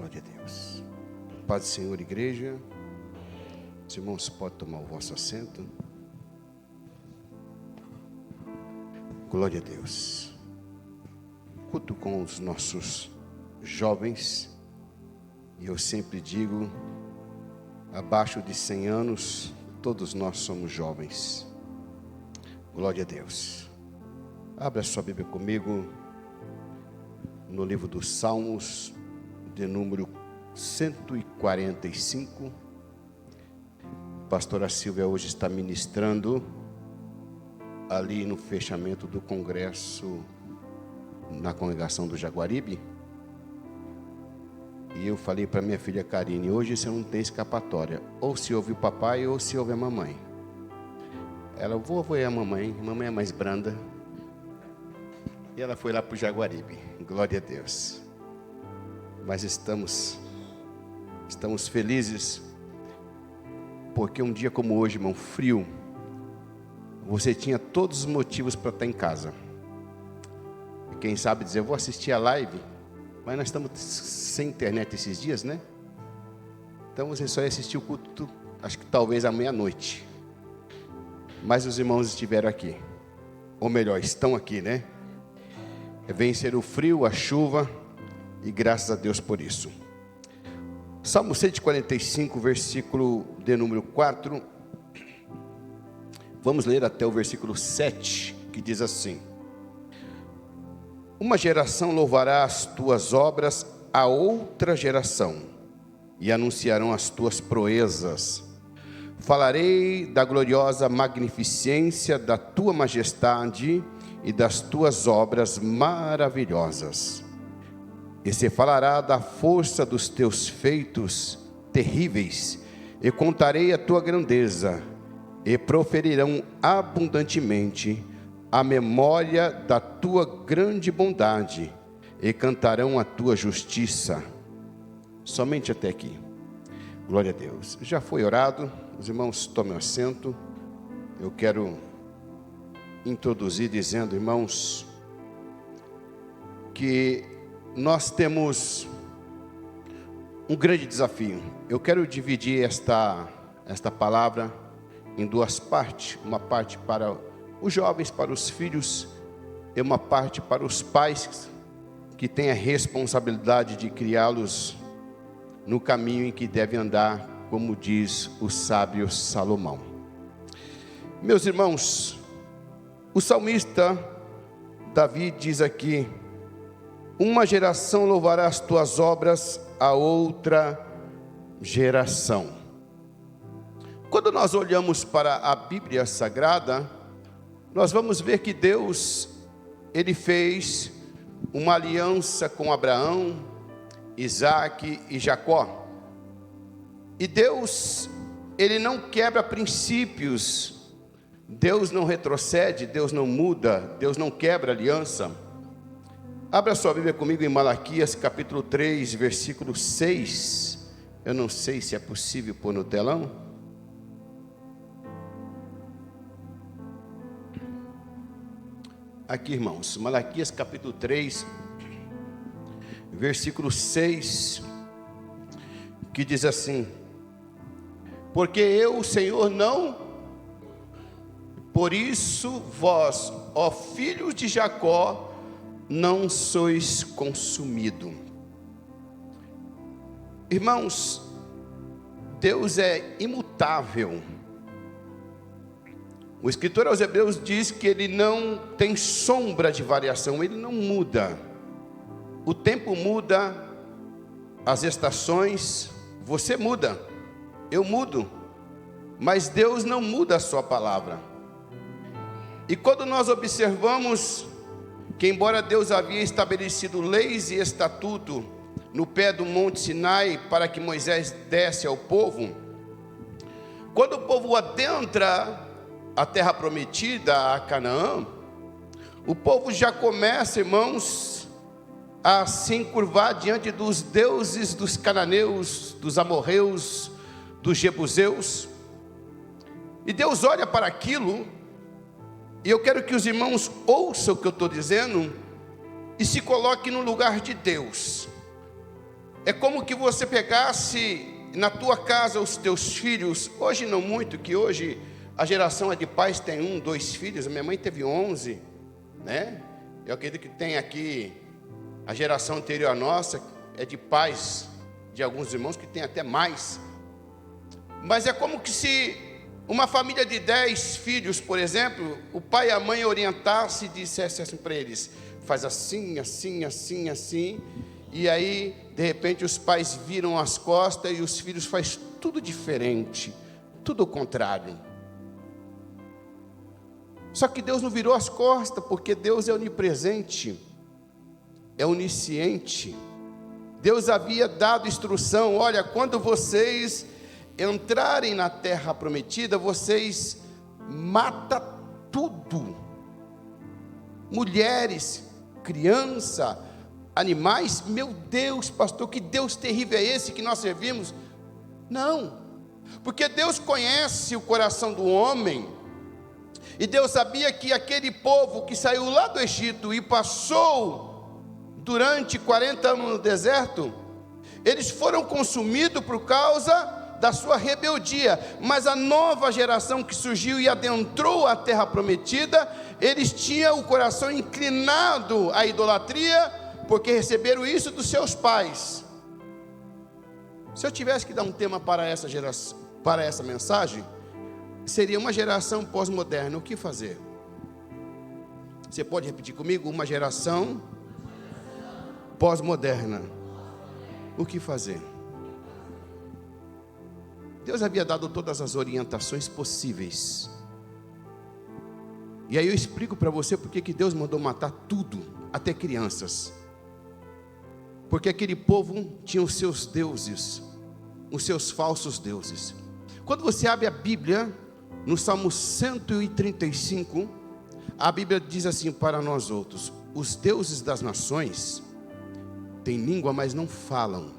Glória a Deus. Paz do Senhor, igreja. Os irmãos podem tomar o vosso assento. Glória a Deus. Culto com os nossos jovens. E eu sempre digo, abaixo de 100 anos, todos nós somos jovens. Glória a Deus. Abra sua Bíblia comigo no livro dos Salmos, de número 145. A pastora Silvia hoje está ministrando ali no fechamento do congresso na congregação do Jaguaribe. E eu falei para minha filha Karine, hoje você não tem escapatória, ou se ouve o papai ou se ouve a mamãe. Ela, vovô é a mamãe é mais branda. E ela foi lá para o Jaguaribe, glória a Deus. Mas estamos felizes, porque um dia como hoje, irmão, frio, você tinha todos os motivos para estar em casa. E quem sabe dizer, eu vou assistir a live, mas nós estamos sem internet esses dias, né? Então você só ia assistir o culto, acho que talvez à meia-noite. Mas os irmãos estiveram aqui, ou melhor, estão aqui, né? Vencer o frio, a chuva, e graças a Deus por isso. Salmo 145, versículo de número 4. Vamos ler até o versículo 7, que diz assim: Uma geração louvará as tuas obras a outra geração, e anunciarão as tuas proezas. Falarei da gloriosa magnificência da tua majestade e das tuas obras maravilhosas. E se falará da força dos teus feitos terríveis, e contarei a tua grandeza, e proferirão abundantemente a memória da tua grande bondade, e cantarão a tua justiça. Somente até aqui. Glória a Deus. Já foi orado, os irmãos tomem assento. Eu quero introduzir dizendo, irmãos, que nós temos um grande desafio. Eu quero dividir esta palavra em duas partes. Uma parte para os jovens, para os filhos, e uma parte para os pais que têm a responsabilidade de criá-los no caminho em que devem andar, como diz o sábio Salomão. Meus irmãos, o salmista Davi diz aqui: uma geração louvará as tuas obras a outra geração. Quando nós olhamos para a Bíblia Sagrada, nós vamos ver que Deus, Ele fez uma aliança com Abraão, Isaque e Jacó. E Deus, Ele não quebra princípios. Deus não retrocede, Deus não muda, Deus não quebra aliança. Abra sua Bíblia comigo em Malaquias capítulo 3, versículo 6. Eu não sei se é possível pôr no telão. Aqui, irmãos, Malaquias capítulo 3, versículo 6, que diz assim: Porque eu, o Senhor, não... Por isso vós, ó filhos de Jacó, não sois consumido. Irmãos, Deus é imutável. O escritor aos Hebreus diz que Ele não tem sombra de variação, Ele não muda. O tempo muda, as estações, você muda, eu mudo, mas Deus não muda a sua palavra. E quando nós observamos que, embora Deus havia estabelecido leis e estatuto no pé do monte Sinai para que Moisés desse ao povo, quando o povo adentra a terra prometida, a Canaã, o povo já começa, irmãos, a se encurvar diante dos deuses dos cananeus, dos amorreus, dos jebuseus. E Deus olha para aquilo. E eu quero que os irmãos ouçam o que eu estou dizendo e se coloquem no lugar de Deus. É como que você pegasse na tua casa os teus filhos, hoje não muito, que hoje a geração é de pais, tem 1, 2 filhos, a minha mãe teve 11, né? Eu acredito que tem aqui, a geração anterior à nossa, é de pais de alguns irmãos que tem até mais. Mas é como que se uma família de 10 filhos, por exemplo, o pai e a mãe orientassem e dissessem assim para eles: faz assim, assim, assim, assim. E aí, de repente, os pais viram as costas e os filhos fazem tudo diferente, tudo ao contrário. Só que Deus não virou as costas, porque Deus é onipresente, é onisciente. Deus havia dado instrução: olha, quando vocês entrarem na terra prometida, vocês matam tudo, mulheres, criança, animais. Meu Deus, pastor, que Deus terrível é esse que nós servimos? Não, porque Deus conhece o coração do homem, e Deus sabia que aquele povo que saiu lá do Egito e passou durante 40 anos no deserto, eles foram consumidos por causa da sua rebeldia. Mas a nova geração que surgiu e adentrou a terra prometida, eles tinham o coração inclinado à idolatria, porque receberam isso dos seus pais. Se eu tivesse que dar um tema para essa geração, para essa mensagem, seria uma geração pós-moderna. O que fazer? Você pode repetir comigo? Uma geração pós-moderna. O que fazer? Deus havia dado todas as orientações possíveis. E aí eu explico para você porque que Deus mandou matar tudo, até crianças. Porque aquele povo tinha os seus deuses, os seus falsos deuses. Quando você abre a Bíblia, no Salmo 135, a Bíblia diz assim para nós outros: os deuses das nações têm língua, mas não falam,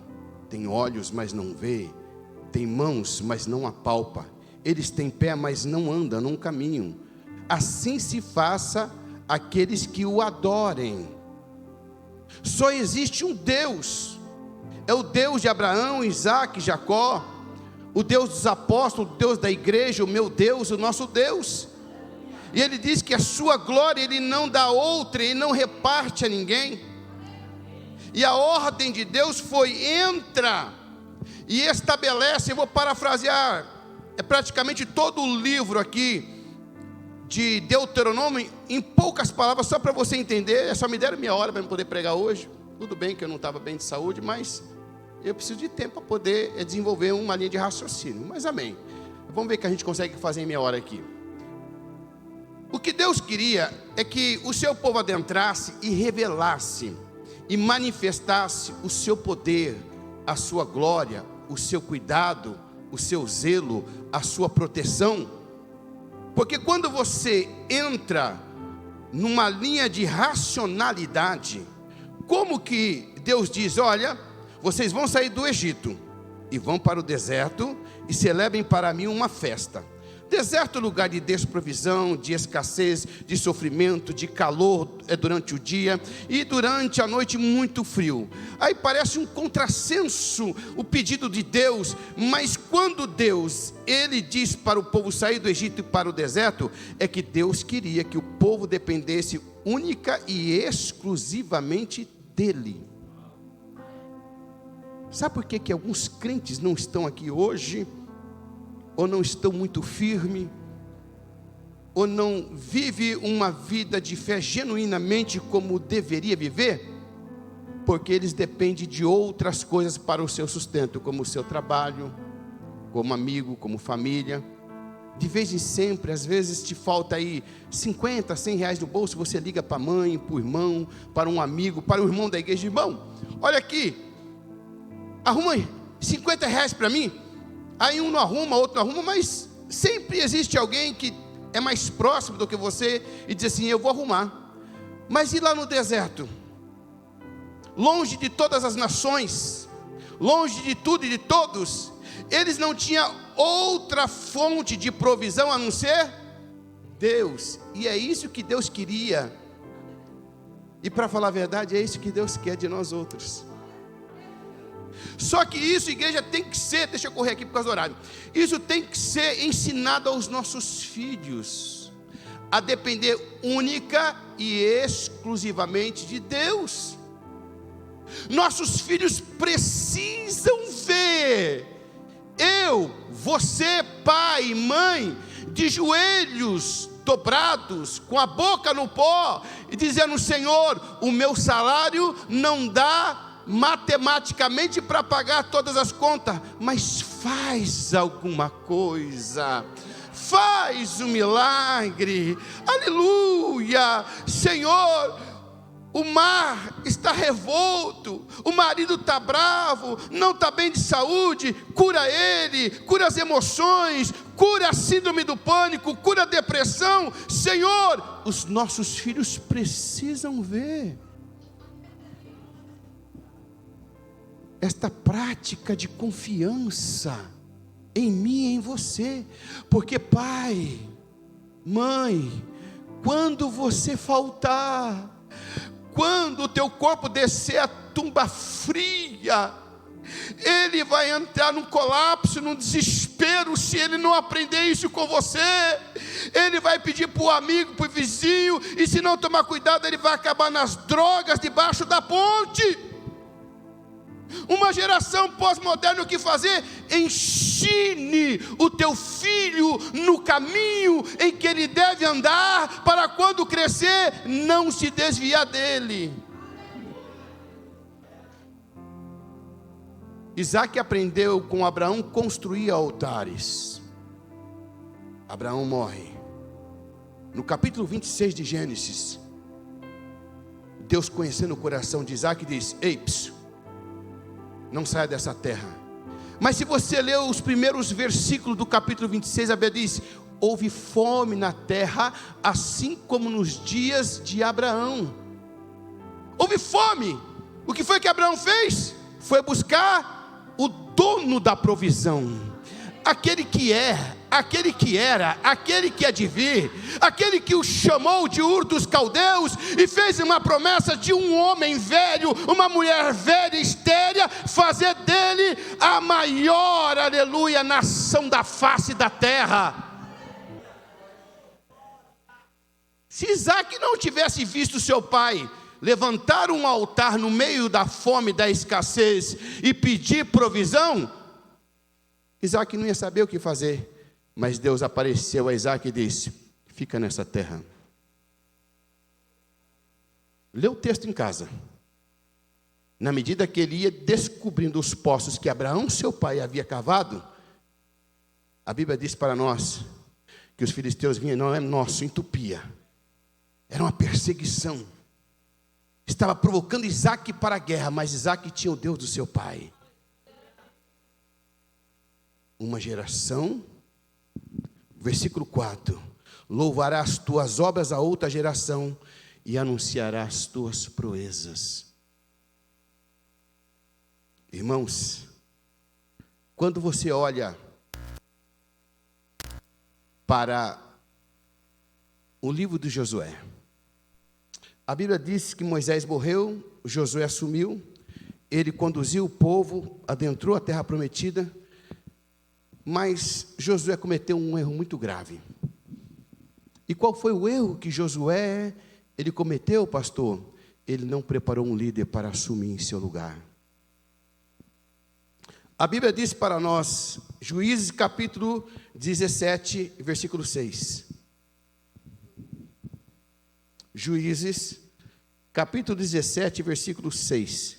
têm olhos, mas não vê, têm mãos, mas não apalpa, eles têm pé, mas não andam, não caminham. Assim se faça aqueles que o adorem. Só existe um Deus, é o Deus de Abraão, Isaque, Jacó, o Deus dos apóstolos, o Deus da igreja, o meu Deus, o nosso Deus. E ele diz que a sua glória ele não dá outra, ele não reparte a ninguém. E a ordem de Deus foi: entra e estabelece. Eu vou parafrasear, é praticamente todo o livro aqui de Deuteronômio, em poucas palavras, só para você entender. Só me deram meia hora para eu poder pregar hoje. Tudo bem que eu não estava bem de saúde, mas eu preciso de tempo para poder desenvolver uma linha de raciocínio. Mas amém. Vamos ver o que a gente consegue fazer em meia hora aqui. O que Deus queria é que o seu povo adentrasse e revelasse e manifestasse o seu poder, a sua glória, o seu cuidado, o seu zelo, a sua proteção. Porque quando você entra numa linha de racionalidade, como que Deus diz: olha, vocês vão sair do Egito e vão para o deserto e celebrem para mim uma festa. Deserto é lugar de desprovisão, de escassez, de sofrimento, de calor durante o dia e durante a noite muito frio. Aí parece um contrassenso o pedido de Deus, mas quando Deus, ele diz para o povo sair do Egito e para o deserto, é que Deus queria que o povo dependesse única e exclusivamente dele. Sabe por que alguns crentes não estão aqui hoje? Ou não estão muito firmes, ou não vive uma vida de fé genuinamente como deveria viver? Porque eles dependem de outras coisas para o seu sustento, como o seu trabalho, como amigo, como família. De vez em sempre, às vezes te falta aí 50, 100 reais no bolso, você liga para a mãe, para o irmão, para um amigo, para o irmão da igreja: irmão, olha aqui, arruma 50 reais para mim. Aí um não arruma, outro não arruma, mas sempre existe alguém que é mais próximo do que você e diz assim: eu vou arrumar. Mas e lá no deserto? Longe de todas as nações, longe de tudo e de todos, eles não tinham outra fonte de provisão a não ser Deus. E é isso que Deus queria. E para falar a verdade, é isso que Deus quer de nós outros. Só que isso, igreja, tem que ser, deixa eu correr aqui por causa do horário, isso tem que ser ensinado aos nossos filhos, a depender única e exclusivamente de Deus. Nossos filhos precisam ver você, pai, mãe, de joelhos dobrados, com a boca no pó, e dizendo: Senhor, o meu salário não dá matematicamente para pagar todas as contas, mas faz alguma coisa, faz um milagre, aleluia, Senhor. O mar está revolto, o marido está bravo, não está bem de saúde, cura ele, cura as emoções, cura a síndrome do pânico, cura a depressão. Senhor, os nossos filhos precisam ver esta prática de confiança em mim e em você, porque pai, mãe, quando você faltar, quando o teu corpo descer a tumba fria, ele vai entrar num colapso, num desespero, se ele não aprender isso com você. Ele vai pedir para o amigo, para o vizinho, e se não tomar cuidado, ele vai acabar nas drogas, debaixo da ponte. Uma geração pós-moderna, o que fazer? Ensine o teu filho no caminho em que ele deve andar, para quando crescer, não se desviar dele. Isaac aprendeu com Abraão a construir altares. Abraão morre. No capítulo 26 de Gênesis, Deus, conhecendo o coração de Isaac, diz: ei, não saia dessa terra. Mas se você ler os primeiros versículos do capítulo 26, a Bíblia diz: houve fome na terra, assim como nos dias de Abraão. Houve fome. O que foi que Abraão fez? Foi buscar o dono da provisão, aquele que é, aquele que era, aquele que há de vir, aquele que o chamou de Ur dos Caldeus e fez uma promessa de um homem velho, uma mulher velha, estéril, fazer dele a maior, aleluia, nação da face da terra. Se Isaac não tivesse visto seu pai levantar um altar no meio da fome, da escassez e pedir provisão, Isaac não ia saber o que fazer. Mas Deus apareceu a Isaac e disse: fica nessa terra. Lê o texto em casa. Na medida que ele ia descobrindo os poços que Abraão, seu pai, havia cavado, a Bíblia diz para nós que os filisteus vinham, não é nosso, entupia. Era uma perseguição. Estava provocando Isaac para a guerra, mas Isaac tinha o Deus do seu pai. Uma geração, versículo 4: louvarás tuas obras a outra geração e anunciarás tuas proezas. Irmãos, quando você olha para o livro de Josué, a Bíblia diz que Moisés morreu, Josué assumiu, ele conduziu o povo, adentrou a terra prometida, mas Josué cometeu um erro muito grave. E qual foi o erro que Josué ele cometeu, pastor? Ele não preparou um líder para assumir em seu lugar. A Bíblia diz para nós, Juízes capítulo 17, versículo 6. Juízes, capítulo 17, versículo 6.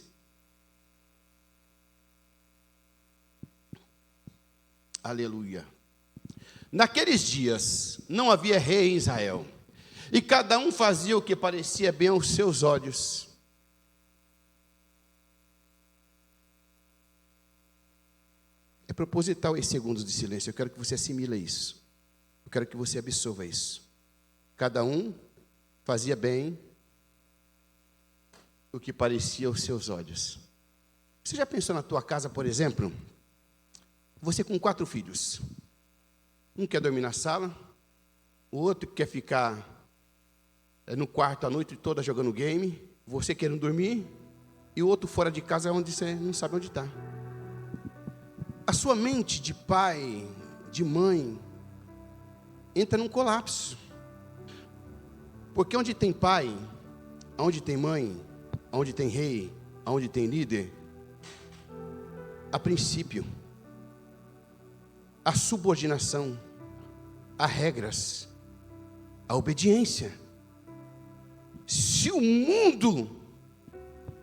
Aleluia. Naqueles dias não havia rei em Israel, e cada um fazia o que parecia bem aos seus olhos. É proposital esses segundos de silêncio. Eu quero que você assimile isso. Eu quero que você absorva isso. Cada um fazia bem o que parecia aos seus olhos. Você já pensou na tua casa, por exemplo? Você com 4 filhos. Um quer dormir na sala, o outro quer ficar no quarto a noite toda jogando game, você querendo dormir, e o outro fora de casa é onde você não sabe onde está. A sua mente de pai, de mãe, entra num colapso. Porque onde tem pai, onde tem mãe, onde tem rei, onde tem líder, a princípio, a subordinação, a regras, a obediência. Se o mundo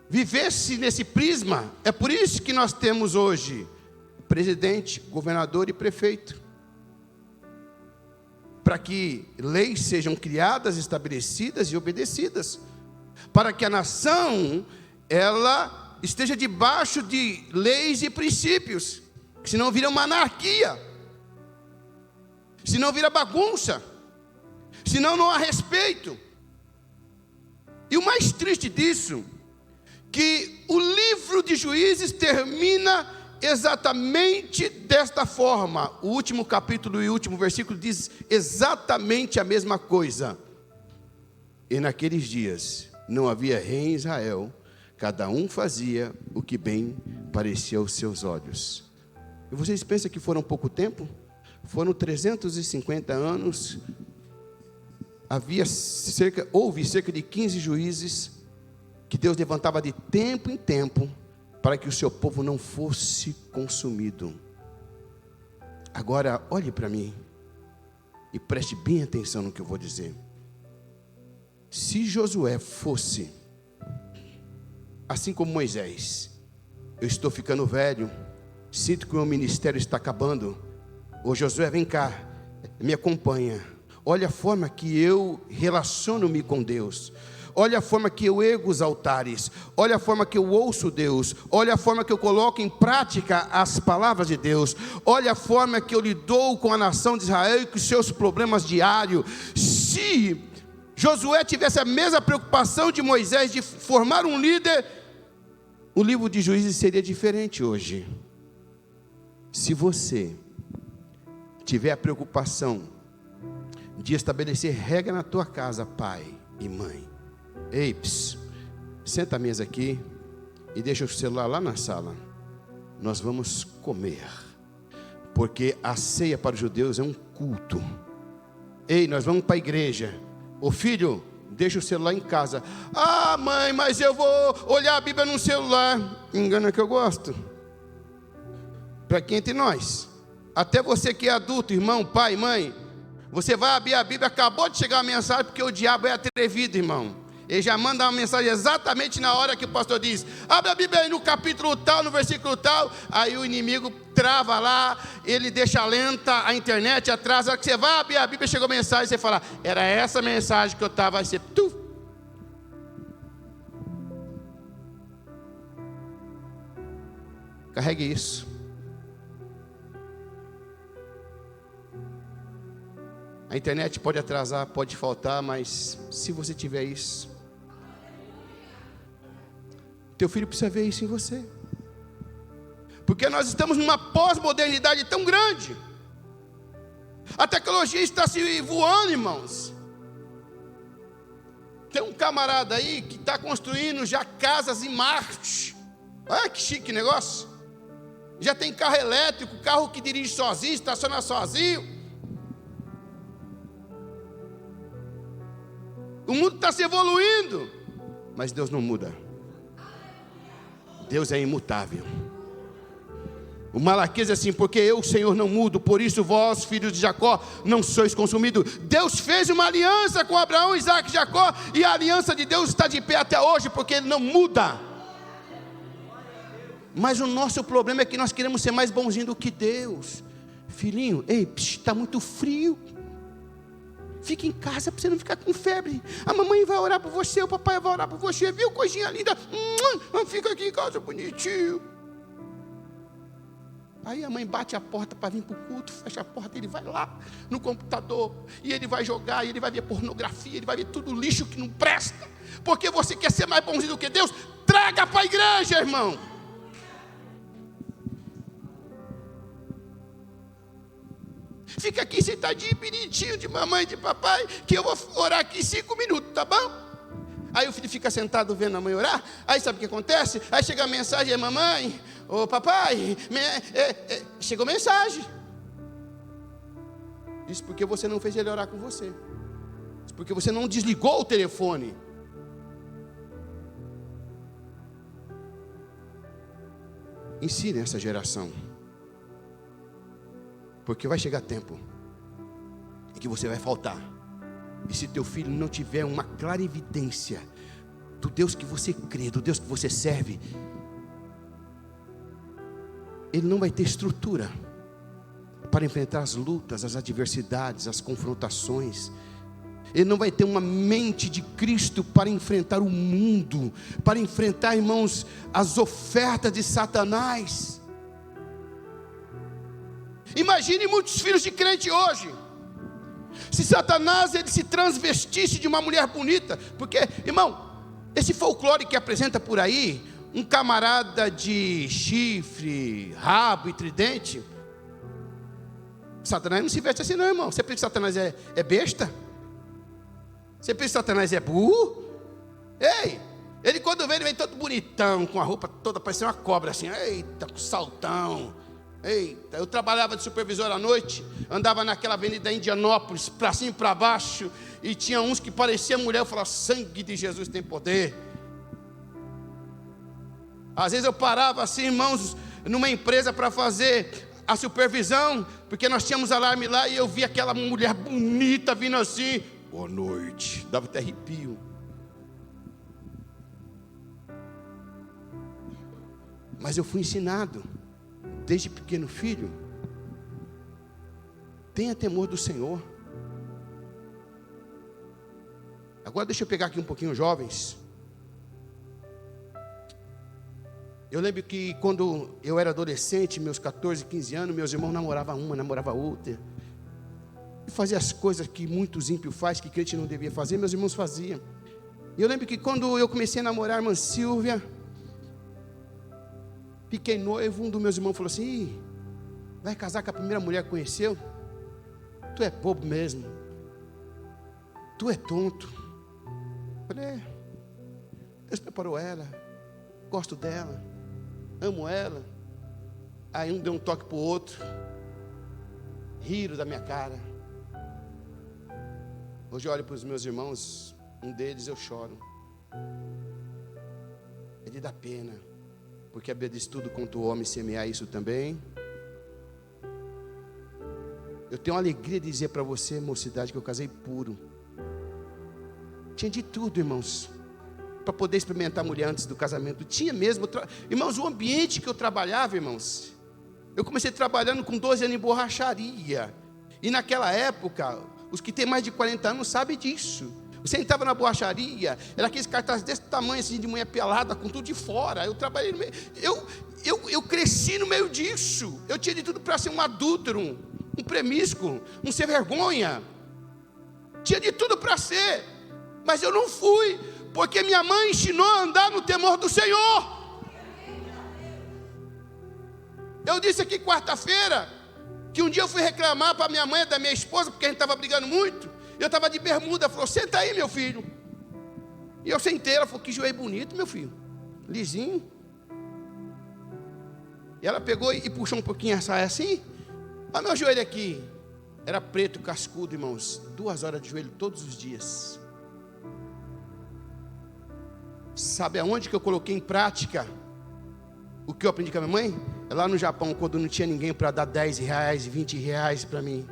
vivesse nesse prisma, é por isso que nós temos hoje presidente, governador e prefeito, para que leis sejam criadas, estabelecidas e obedecidas, para que a nação, ela esteja debaixo de leis e princípios, senão vira uma anarquia, senão vira bagunça, senão não há respeito. E o mais triste disso, que o livro de Juízes termina exatamente desta forma. O último capítulo e o último versículo diz exatamente a mesma coisa. E naqueles dias não havia rei em Israel, cada um fazia o que bem parecia aos seus olhos. E vocês pensam que foram pouco tempo? Foram 350 anos. Houve cerca de 15 juízes que Deus levantava de tempo em tempo para que o seu povo não fosse consumido. Agora, olhe para mim e preste bem atenção no que eu vou dizer. Se Josué fosse, assim como Moisés, eu estou ficando velho, sinto que o meu ministério está acabando. Ô Josué, vem cá, me acompanha. Olha a forma que eu relaciono-me com Deus. Olha a forma que eu ergo os altares. Olha a forma que eu ouço Deus. Olha a forma que eu coloco em prática as palavras de Deus. Olha a forma que eu lido com a nação de Israel e com os seus problemas diários. Se Josué tivesse a mesma preocupação de Moisés de formar um líder, o livro de Juízes seria diferente hoje. Se você tiver a preocupação de estabelecer regra na tua casa, pai e mãe, ei, senta a mesa aqui e deixa o celular lá na sala. Nós vamos comer, porque a ceia para os judeus é um culto. Ei, nós vamos para a igreja. Ô filho, deixa o celular em casa. Ah, mãe, mas eu vou olhar a Bíblia no celular. Engana que eu gosto. Para quem entre nós, até você que é adulto, irmão, pai, mãe, você vai abrir a Bíblia, acabou de chegar a mensagem, porque o diabo é atrevido, irmão. Ele já manda uma mensagem exatamente na hora que o pastor diz: abre a Bíblia aí no capítulo tal, no versículo tal. Aí o inimigo trava lá, ele deixa lenta a internet, atrasa. A hora que você vai abrir a Bíblia, chegou a mensagem, você fala: era essa mensagem que eu estava. Aí você, carregue isso. A internet pode atrasar, pode faltar, mas se você tiver isso, teu filho precisa ver isso em você. Porque nós estamos numa pós-modernidade tão grande. A tecnologia está se voando, irmãos. Tem um camarada aí que está construindo já casas em Marte. Olha que chique negócio. Já tem carro elétrico, carro que dirige sozinho, estaciona sozinho. O mundo está se evoluindo, mas Deus não muda. Deus é imutável. O Malaquias diz assim: porque eu, o Senhor, não mudo, por isso vós, filhos de Jacó, não sois consumidos. Deus fez uma aliança com Abraão, Isaac e Jacó, e a aliança de Deus está de pé até hoje, porque Ele não muda. Mas o nosso problema é que nós queremos ser mais bonzinhos do que Deus. Filhinho, ei, está muito frio. Fica em casa para você não ficar com febre. A mamãe vai orar por você, o papai vai orar por você. Viu, coisinha linda? Fica aqui em casa bonitinho. Aí a mãe bate a porta para vir para o culto, fecha a porta, ele vai lá no computador, e ele vai jogar, e ele vai ver pornografia, ele vai ver tudo lixo que não presta. Porque você quer ser mais bonzinho do que Deus? Traga para a igreja, irmão. Fica aqui sentadinho, bonitinho, de mamãe e de papai, que eu vou orar aqui 5 minutos, tá bom? Aí o filho fica sentado vendo a mãe orar. Aí sabe o que acontece? Aí chega a mensagem: mamãe, ô papai, chegou mensagem. Isso porque você não fez ele orar com você. Isso porque você não desligou o telefone. Ensine essa geração. Porque vai chegar tempo em que você vai faltar. E se teu filho não tiver uma clarividência do Deus que você crê, do Deus que você serve, ele não vai ter estrutura para enfrentar as lutas, as adversidades, as confrontações. Ele não vai ter uma mente de Cristo para enfrentar o mundo, para enfrentar, irmãos, as ofertas de Satanás. Imagine muitos filhos de crente hoje. Se Satanás ele se transvestisse de uma mulher bonita, porque, irmão, esse folclore que apresenta por aí, um camarada de chifre, rabo e tridente, Satanás não se veste assim não, irmão. Você pensa que Satanás é besta? Você pensa que Satanás é burro? Ei, ele quando vem, ele vem todo bonitão, com a roupa toda parecendo uma cobra assim, eita, com saltão. Eita, eu trabalhava de supervisor à noite, andava naquela avenida Indianópolis, para cima e para baixo, e tinha uns que pareciam mulher. Eu falava: sangue de Jesus tem poder. Às vezes eu parava assim, irmãos, numa empresa para fazer a supervisão, porque nós tínhamos alarme lá, e eu vi aquela mulher bonita vindo assim, boa noite, dava até arrepio. Mas eu fui ensinado desde pequeno filho: tenha temor do Senhor. Agora deixa eu pegar aqui um pouquinho os jovens. Eu lembro que quando eu era adolescente, meus 14, 15 anos, meus irmãos namoravam uma, namoravam outra, e fazia as coisas que muitos ímpios fazem, que crente não devia fazer, meus irmãos faziam. E eu lembro que quando eu comecei a namorar a irmã Silvia, fiquei noivo, um dos meus irmãos falou assim: vai casar com a primeira mulher que conheceu? Tu é bobo mesmo, tu é tonto. Eu falei: Deus preparou ela, gosto dela, amo ela. Aí um deu um toque para o outro, riram da minha cara. Hoje eu olho para os meus irmãos, um deles eu choro. Ele dá pena, porque a Bíblia diz: tudo quanto o homem semear, isso também. Eu tenho a alegria de dizer para você, mocidade, que eu casei puro. Tinha de tudo, irmãos, para poder experimentar a mulher antes do casamento. Tinha mesmo, irmãos, o ambiente que eu trabalhava, irmãos. Eu comecei trabalhando com 12 anos em borracharia. E naquela época, os que têm mais de 40 anos sabem disso. Você entrava na borracharia, era aqueles cartazes desse tamanho assim, de mulher pelada, com tudo de fora. Eu trabalhei no meio, eu cresci no meio disso. Eu tinha de tudo para ser um adúltero, um promíscuo, um sem vergonha. Tinha de tudo para ser, mas eu não fui, porque minha mãe ensinou a andar no temor do Senhor. Eu disse aqui quarta-feira que um dia eu fui reclamar para minha mãe da minha esposa, porque a gente estava brigando muito. Eu estava de bermuda. Ela falou: senta aí, meu filho. E eu sentei. Ela falou: que joelho bonito, meu filho, lisinho. E ela pegou e puxou um pouquinho a saia assim. Olha meu joelho aqui. Era preto, cascudo, irmãos. 2 horas de joelho todos os dias. Sabe aonde que eu coloquei em prática o que eu aprendi com a minha mãe? É lá no Japão, quando não tinha ninguém para dar 10 reais, 20 reais para mim.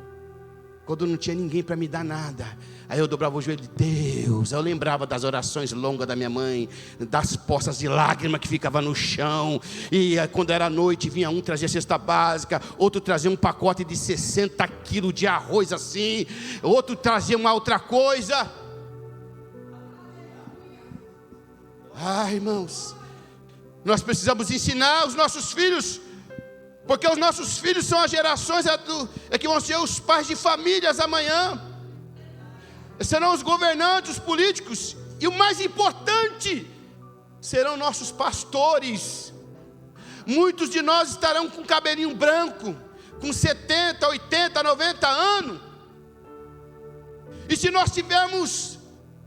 Quando não tinha ninguém para me dar nada, aí eu dobrava o joelho de Deus. Eu lembrava das orações longas da minha mãe, das poças de lágrima que ficava no chão. E quando era noite, vinha um trazia cesta básica, outro trazia um pacote de 60 quilos de arroz assim, outro trazia uma outra coisa. Irmãos, nós precisamos ensinar os nossos filhos, porque os nossos filhos são as gerações que vão ser os pais de famílias amanhã. Serão os governantes, os políticos. E o mais importante, serão nossos pastores. Muitos de nós estarão com cabelinho branco, com 70, 80, 90 anos. E se nós tivermos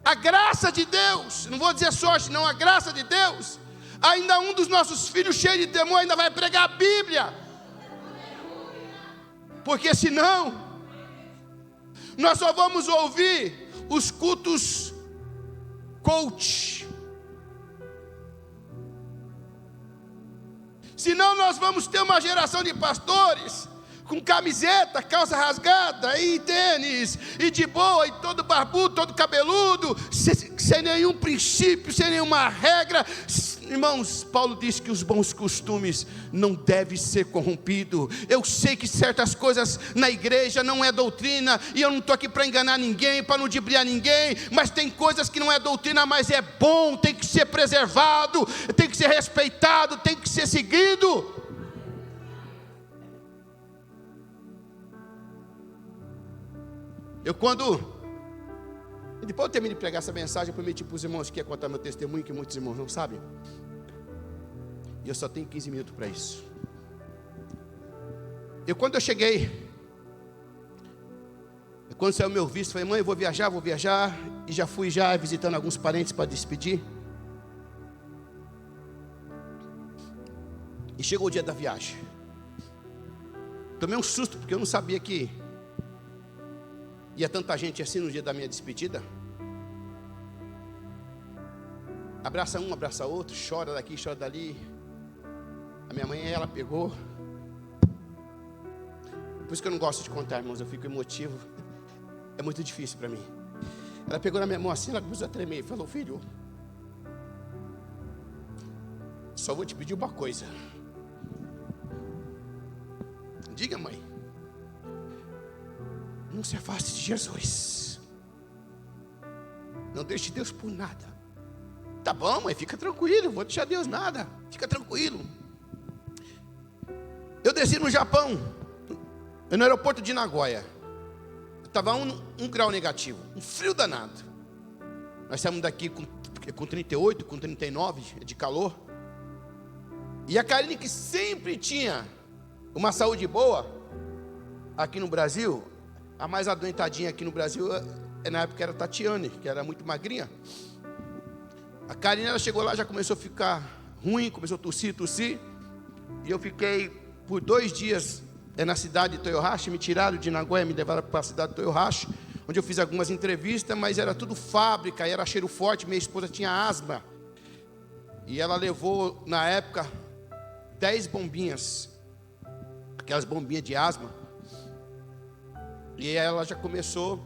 A graça de Deus, não vou dizer sorte não, a graça de Deus, ainda um dos nossos filhos cheio de temor ainda vai pregar a Bíblia. Porque senão, nós só vamos ouvir os cultos coach. Senão nós vamos ter uma geração de pastores com camiseta, calça rasgada, e tênis, e de boa, e todo barbudo, todo cabeludo, sem nenhum princípio, sem nenhuma regra. Irmãos, Paulo diz que os bons costumes não devem ser corrompidos. Eu sei que certas coisas na igreja não é doutrina, e eu não estou aqui para enganar ninguém, para ludibriar ninguém, mas tem coisas que não é doutrina, mas é bom, tem que ser preservado, tem que ser respeitado, tem que ser seguido. Depois eu termino de pregar essa mensagem, eu prometi para os irmãos que ia contar meu testemunho, que muitos irmãos não sabem. E eu só tenho 15 minutos para isso. Quando eu cheguei, quando saiu meu visto, falei, mãe, eu vou viajar. E já fui visitando alguns parentes para despedir. E chegou o dia da viagem. Tomei um susto, porque eu não sabia que ia tanta gente assim no dia da minha despedida. Abraça um, abraça outro, chora daqui, chora dali. A minha mãe, ela pegou. Por isso que eu não gosto de contar, irmãos, eu fico emotivo. É muito difícil para mim. Ela pegou na minha mão assim, ela começou a tremer e falou, filho, só vou te pedir uma coisa. Diga, mãe. Não se afaste de Jesus. Não deixe Deus por nada. Tá bom, mãe, fica tranquilo, não vou deixar Deus nada. Fica tranquilo. Eu desci no Japão, no aeroporto de Nagoya. Estava um grau negativo, um frio danado. Nós saímos daqui com 38, com 39 de calor. E a Karine, que sempre tinha uma saúde boa aqui no Brasil, a mais adoentadinha aqui no Brasil, na época era a Tatiane, que era muito magrinha. A Karine, ela chegou lá, já começou a ficar ruim, começou a tossir. E eu fiquei por 2 dias na cidade de Toyohashi. Me tiraram de Nagoya, me levaram para a cidade de Toyohashi, onde eu fiz algumas entrevistas, mas era tudo fábrica, e era cheiro forte. Minha esposa tinha asma. E ela levou, na época, 10 bombinhas, aquelas bombinhas de asma. E ela já começou,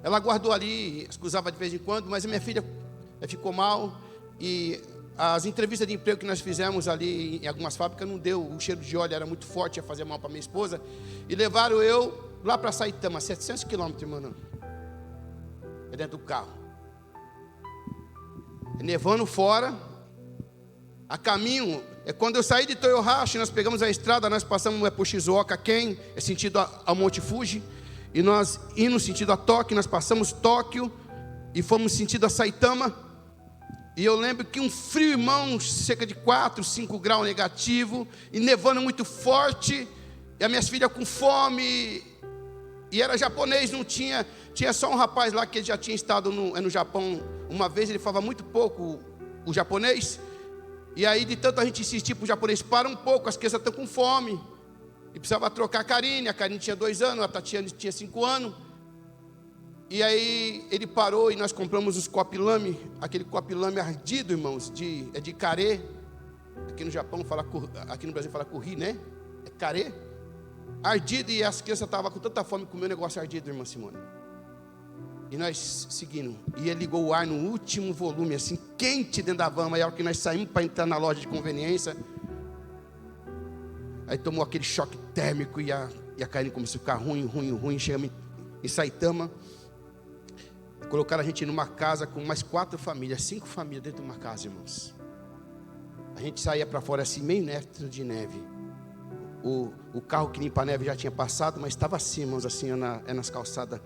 ela guardou ali, usava de vez em quando, mas a minha filha ficou mal. E as entrevistas de emprego que nós fizemos ali em algumas fábricas não deu, o cheiro de óleo era muito forte, ia fazer mal para minha esposa. E levaram eu lá para Saitama, 700 quilômetros, mano, dentro do carro. Nevando fora, a caminho. Quando eu saí de Toyohashi, nós pegamos a estrada, nós passamos por Shizuoka Ken, sentido a Monte Fuji, e nós indo sentido a Tóquio, nós passamos Tóquio e fomos sentido a Saitama. E eu lembro que um frio, irmão, cerca de 4, 5 graus negativo, e nevando muito forte, e as minhas filhas com fome, e era japonês, não tinha só um rapaz lá que já tinha estado no Japão uma vez, ele falava muito pouco o japonês. E aí, de tanto a gente insistir para o japonês, para um pouco, as crianças estão com fome. E precisava trocar a Karine tinha 2 anos, a Tatiane tinha 5 anos. E aí, ele parou e nós compramos os copilame, aquele copilame ardido, irmãos, de carê. Aqui no Japão, aqui no Brasil fala curri, né? É carê. Ardido, e as crianças estavam com tanta fome, comeu o negócio ardido, irmã Simone. E nós seguindo, e ele ligou o ar no último volume, assim, quente dentro da van. Aí a hora que nós saímos para entrar na loja de conveniência, aí tomou aquele choque térmico, e a Karine começou a ficar ruim. Chegamos em Saitama, colocaram a gente numa casa com mais 4 famílias, 5 famílias dentro de uma casa, irmãos. A gente saía para fora assim, meio metro de neve. O carro que limpa a neve já tinha passado, mas estava assim, irmãos, assim, nas calçadas,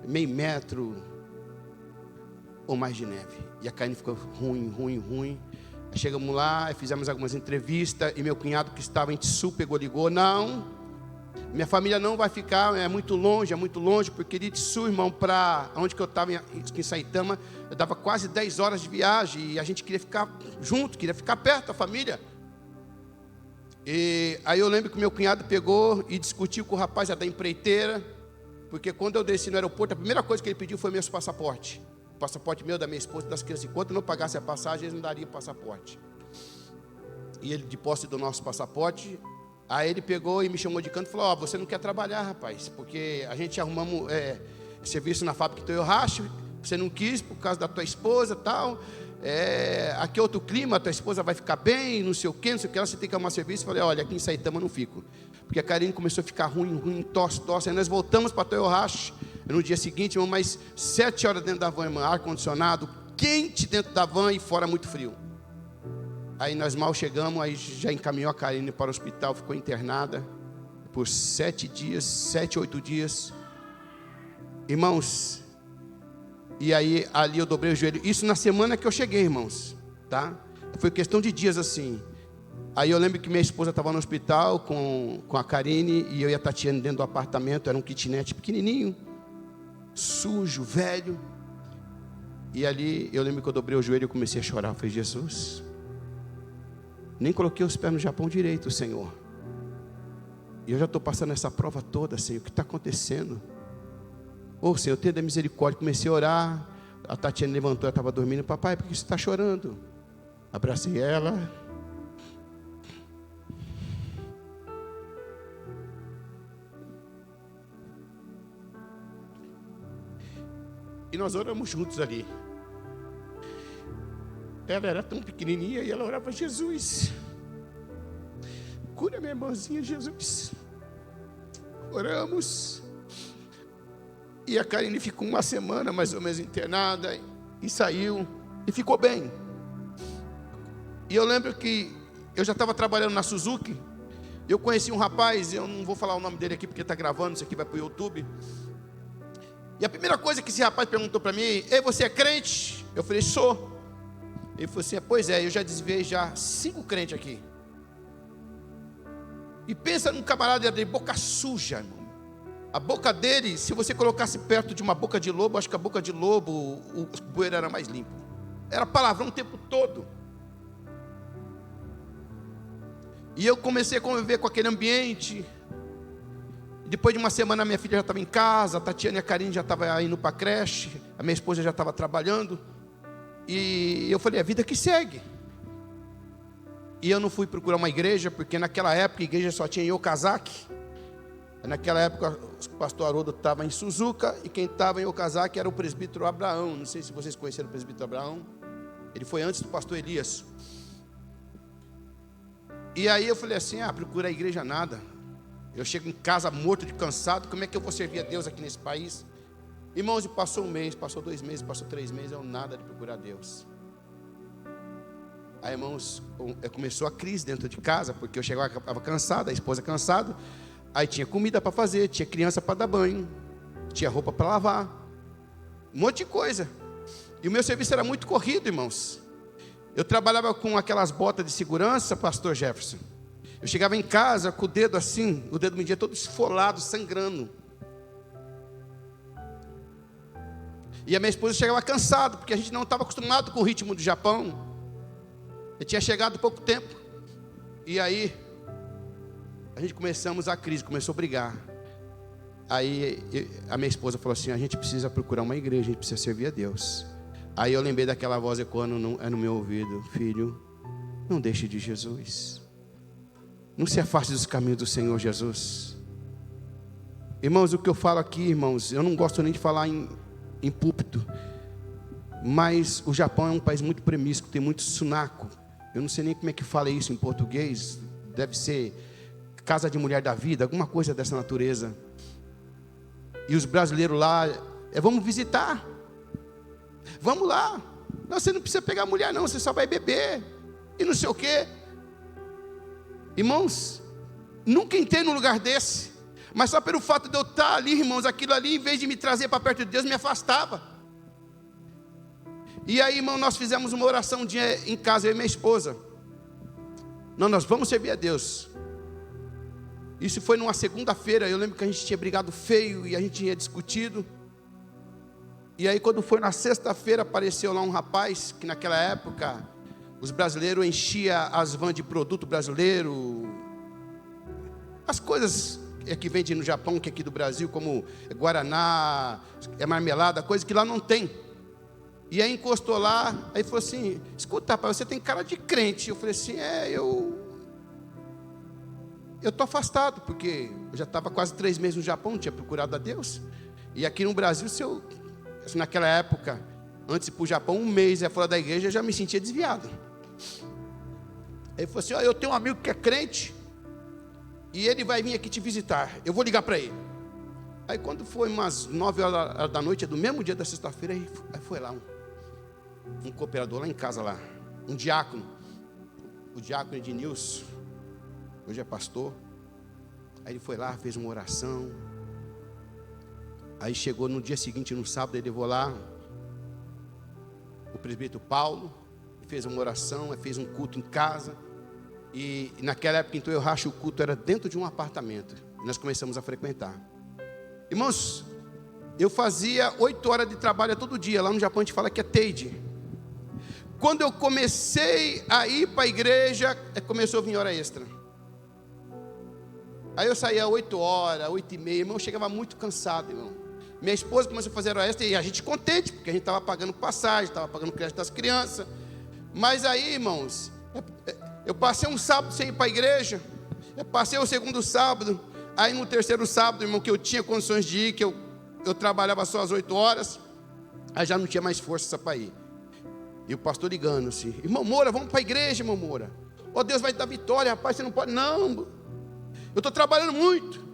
meio metro ou mais de neve. E a Karine ficou ruim. Aí chegamos lá, fizemos algumas entrevistas, e meu cunhado que estava em Tsu ligou, não, Minha família não vai ficar, é muito longe, porque ele disse, irmão, para onde que eu estava, em Saitama, eu dava quase 10 horas de viagem, e a gente queria ficar junto, queria ficar perto da família. E aí eu lembro que meu cunhado pegou e discutiu com o rapaz da empreiteira, porque quando eu desci no aeroporto, a primeira coisa que ele pediu foi meus passaportes. O passaporte meu, da minha esposa e das crianças. Enquanto eu não pagasse a passagem, eles não dariam o passaporte. E ele, de posse do nosso passaporte, aí ele pegou e me chamou de canto e falou, você não quer trabalhar, rapaz, porque a gente arrumamos serviço na fábrica que eu racho, você não quis por causa da tua esposa e tal, aqui é outro clima, a tua esposa vai ficar bem, não sei o que, você tem que arrumar serviço. Eu falei, olha, aqui em Saitama eu não fico, porque a Karine começou a ficar ruim, tosse, aí nós voltamos para Toyohashi, no dia seguinte, irmão, mais 7 horas dentro da van, irmão, ar-condicionado, quente dentro da van e fora muito frio. Aí nós mal chegamos, aí já encaminhou a Karine para o hospital, ficou internada por 7 dias, 7, 8 dias. Irmãos, e aí ali eu dobrei o joelho. Isso na semana que eu cheguei, irmãos, tá? Foi questão de dias assim. Aí eu lembro que minha esposa estava no hospital com a Karine e eu e a Tatiana dentro do apartamento. Era um kitnet pequenininho, sujo, velho. E ali eu lembro que eu dobrei o joelho e comecei a chorar. Eu falei, Jesus, nem coloquei os pés no Japão direito, Senhor. E eu já estou passando essa prova toda, Senhor. O que está acontecendo? Senhor, tenha misericórdia. Comecei a orar. A Tatiana levantou, ela estava dormindo. Papai, por que você está chorando? Abracei ela. E nós oramos juntos ali. Ela era tão pequenininha e ela orava, Jesus, cura minha irmãzinha, Jesus. Oramos. E a Karine ficou uma semana mais ou menos internada e saiu e ficou bem. E eu lembro que eu já estava trabalhando na Suzuki. Eu conheci um rapaz, eu não vou falar o nome dele aqui porque está gravando, isso aqui vai para o YouTube. E a primeira coisa que esse rapaz perguntou para mim, ei, você é crente? Eu falei, sou. Ele falou assim, pois é, eu já desviei 5 crentes aqui. E pensa num camarada de boca suja, irmão. A boca dele, se você colocasse perto de uma boca de lobo, acho que a boca de lobo, o bueiro era mais limpo. Era palavrão o tempo todo. E eu comecei a conviver com aquele ambiente. Depois de uma semana, minha filha já estava em casa, a Tatiana e a Karine já estavam indo para a creche, a minha esposa já estava trabalhando. E eu falei, a vida que segue. E eu não fui procurar uma igreja, porque naquela época a igreja só tinha Okazaki. Naquela época o pastor Haroldo estava em Suzuka, e quem estava em Okazaki era o presbítero Abraão. Não sei se vocês conheceram o presbítero Abraão. Ele foi antes do pastor Elias. E aí eu falei assim, procura a igreja nada. Eu chego em casa morto de cansado, como é que eu vou servir a Deus aqui nesse país? Irmãos, e passou 1 mês, passou 2 meses, passou 3 meses, eu nada de procurar Deus. Aí, irmãos, começou a crise dentro de casa, porque eu chegava, estava cansado, a esposa cansada. Aí tinha comida para fazer, tinha criança para dar banho, tinha roupa para lavar, um monte de coisa. E o meu serviço era muito corrido, irmãos. Eu trabalhava com aquelas botas de segurança, pastor Jefferson. Eu chegava em casa com o dedo assim, o dedo mindinho todo esfolado, sangrando. E a minha esposa chegava cansada, porque a gente não estava acostumado com o ritmo do Japão. Eu tinha chegado há pouco tempo. E aí, a gente começamos a crise, começou a brigar. Aí, a minha esposa falou assim, a gente precisa procurar uma igreja, a gente precisa servir a Deus. Aí eu lembrei daquela voz ecoando no meu ouvido, filho, não deixe de Jesus. Não se afaste dos caminhos do Senhor Jesus. Irmãos, o que eu falo aqui, irmãos, eu não gosto nem de falar em púlpito, mas o Japão é um país muito promíscuo, tem muito sunaco. Eu não sei nem como é que fala isso em português. Deve ser casa de mulher da vida, alguma coisa dessa natureza. E os brasileiros lá, vamos visitar. Vamos lá. Não, você não precisa pegar mulher não, você só vai beber. E não sei o quê. Irmãos, nunca entrei num lugar desse. Mas só pelo fato de eu estar ali, irmãos, aquilo ali, em vez de me trazer para perto de Deus, me afastava. E aí, irmão, nós fizemos uma oração em casa, eu e minha esposa. Não, nós vamos servir a Deus. Isso foi numa segunda-feira. Eu lembro que a gente tinha brigado feio e a gente tinha discutido. E aí quando foi na sexta-feira, apareceu lá um rapaz, que naquela época os brasileiros enchiam as vans de produto brasileiro, as coisas que vendem no Japão, que aqui do Brasil, como guaraná, marmelada, coisa que lá não tem. E aí encostou lá, aí falou assim: escuta, rapaz, você tem cara de crente. Eu falei assim: eu estou afastado, porque eu já estava quase 3 meses no Japão, tinha procurado a Deus. E aqui no Brasil, naquela época, antes de ir para o Japão, 1 mês fora da igreja, eu já me sentia desviado. Aí ele falou assim: eu tenho um amigo que é crente, e ele vai vir aqui te visitar, eu vou ligar para ele. Aí quando foi umas 9 horas da noite, do mesmo dia da sexta-feira, aí foi lá um cooperador lá em casa, lá, um diácono, o diácono Ednilson, hoje é pastor. Aí ele foi lá, fez uma oração. Aí chegou no dia seguinte, no sábado, ele levou lá o presbítero Paulo, fez uma oração, fez um culto em casa. E naquela época, então, eu racho, o culto era dentro de um apartamento. E nós começamos a frequentar. Irmãos, eu fazia 8 horas de trabalho todo dia. Lá no Japão a gente fala que é teide. Quando eu comecei a ir para a igreja, começou a vir hora extra. Aí eu saía 8 horas, 8h30, irmão, eu chegava muito cansado, irmão. Minha esposa começou a fazer hora extra e a gente contente, porque a gente estava pagando passagem, estava pagando crédito das crianças. Mas aí, irmãos, eu passei um sábado sem ir para a igreja, eu passei o segundo sábado, aí no terceiro sábado, irmão, que eu tinha condições de ir, que eu trabalhava só às 8 horas, aí já não tinha mais força para ir. E o pastor ligando assim: irmão Moura, vamos para a igreja, irmão Moura. Ó, Deus vai te dar vitória, rapaz, você não pode. Não, eu estou trabalhando muito.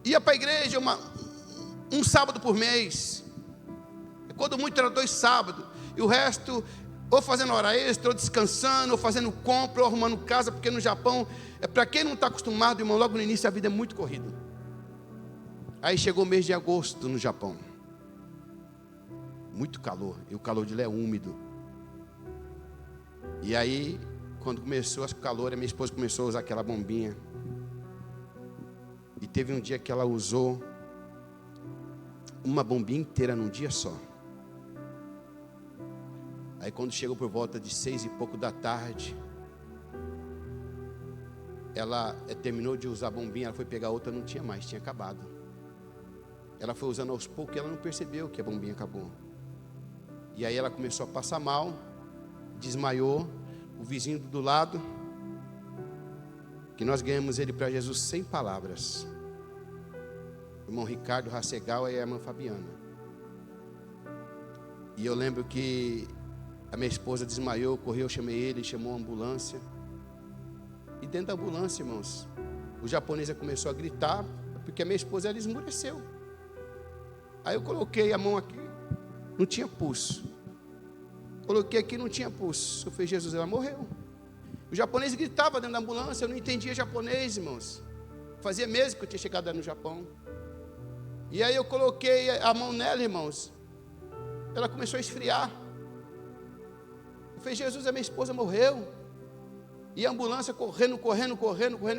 Ia para a igreja um sábado por mês. Quando muito era 2 sábados. E o resto, ou fazendo hora extra, ou descansando, ou fazendo compra, ou arrumando casa. Porque no Japão, para quem não está acostumado, irmão, logo no início a vida é muito corrida. Aí chegou o mês de agosto no Japão. Muito calor. E o calor de lá é úmido. E aí, quando começou o calor, a minha esposa começou a usar aquela bombinha. E teve um dia que ela usou uma bombinha inteira num dia só. Aí quando chegou por volta de 6 e pouco da tarde, ela terminou de usar a bombinha, ela foi pegar outra, não tinha mais, tinha acabado. Ela foi usando aos poucos e ela não percebeu que a bombinha acabou. E aí ela começou a passar mal, desmaiou. O vizinho do lado, que nós ganhamos ele para Jesus sem palavras, o irmão Ricardo Rassegal e a irmã Fabiana. E eu lembro que a minha esposa desmaiou, correu, eu chamei ele, chamou a ambulância. E dentro da ambulância, irmãos, o japonês começou a gritar, porque a minha esposa, ela esmureceu. Aí eu coloquei a mão aqui, não tinha pulso. Coloquei aqui, não tinha pulso. Eu falei: Jesus, ela morreu. O japonês gritava dentro da ambulância, eu não entendia japonês, irmãos. Fazia meses que eu tinha chegado no Japão. E aí eu coloquei a mão nela, irmãos. Ela começou a esfriar. Eu falei: Jesus, a minha esposa morreu. E a ambulância correndo,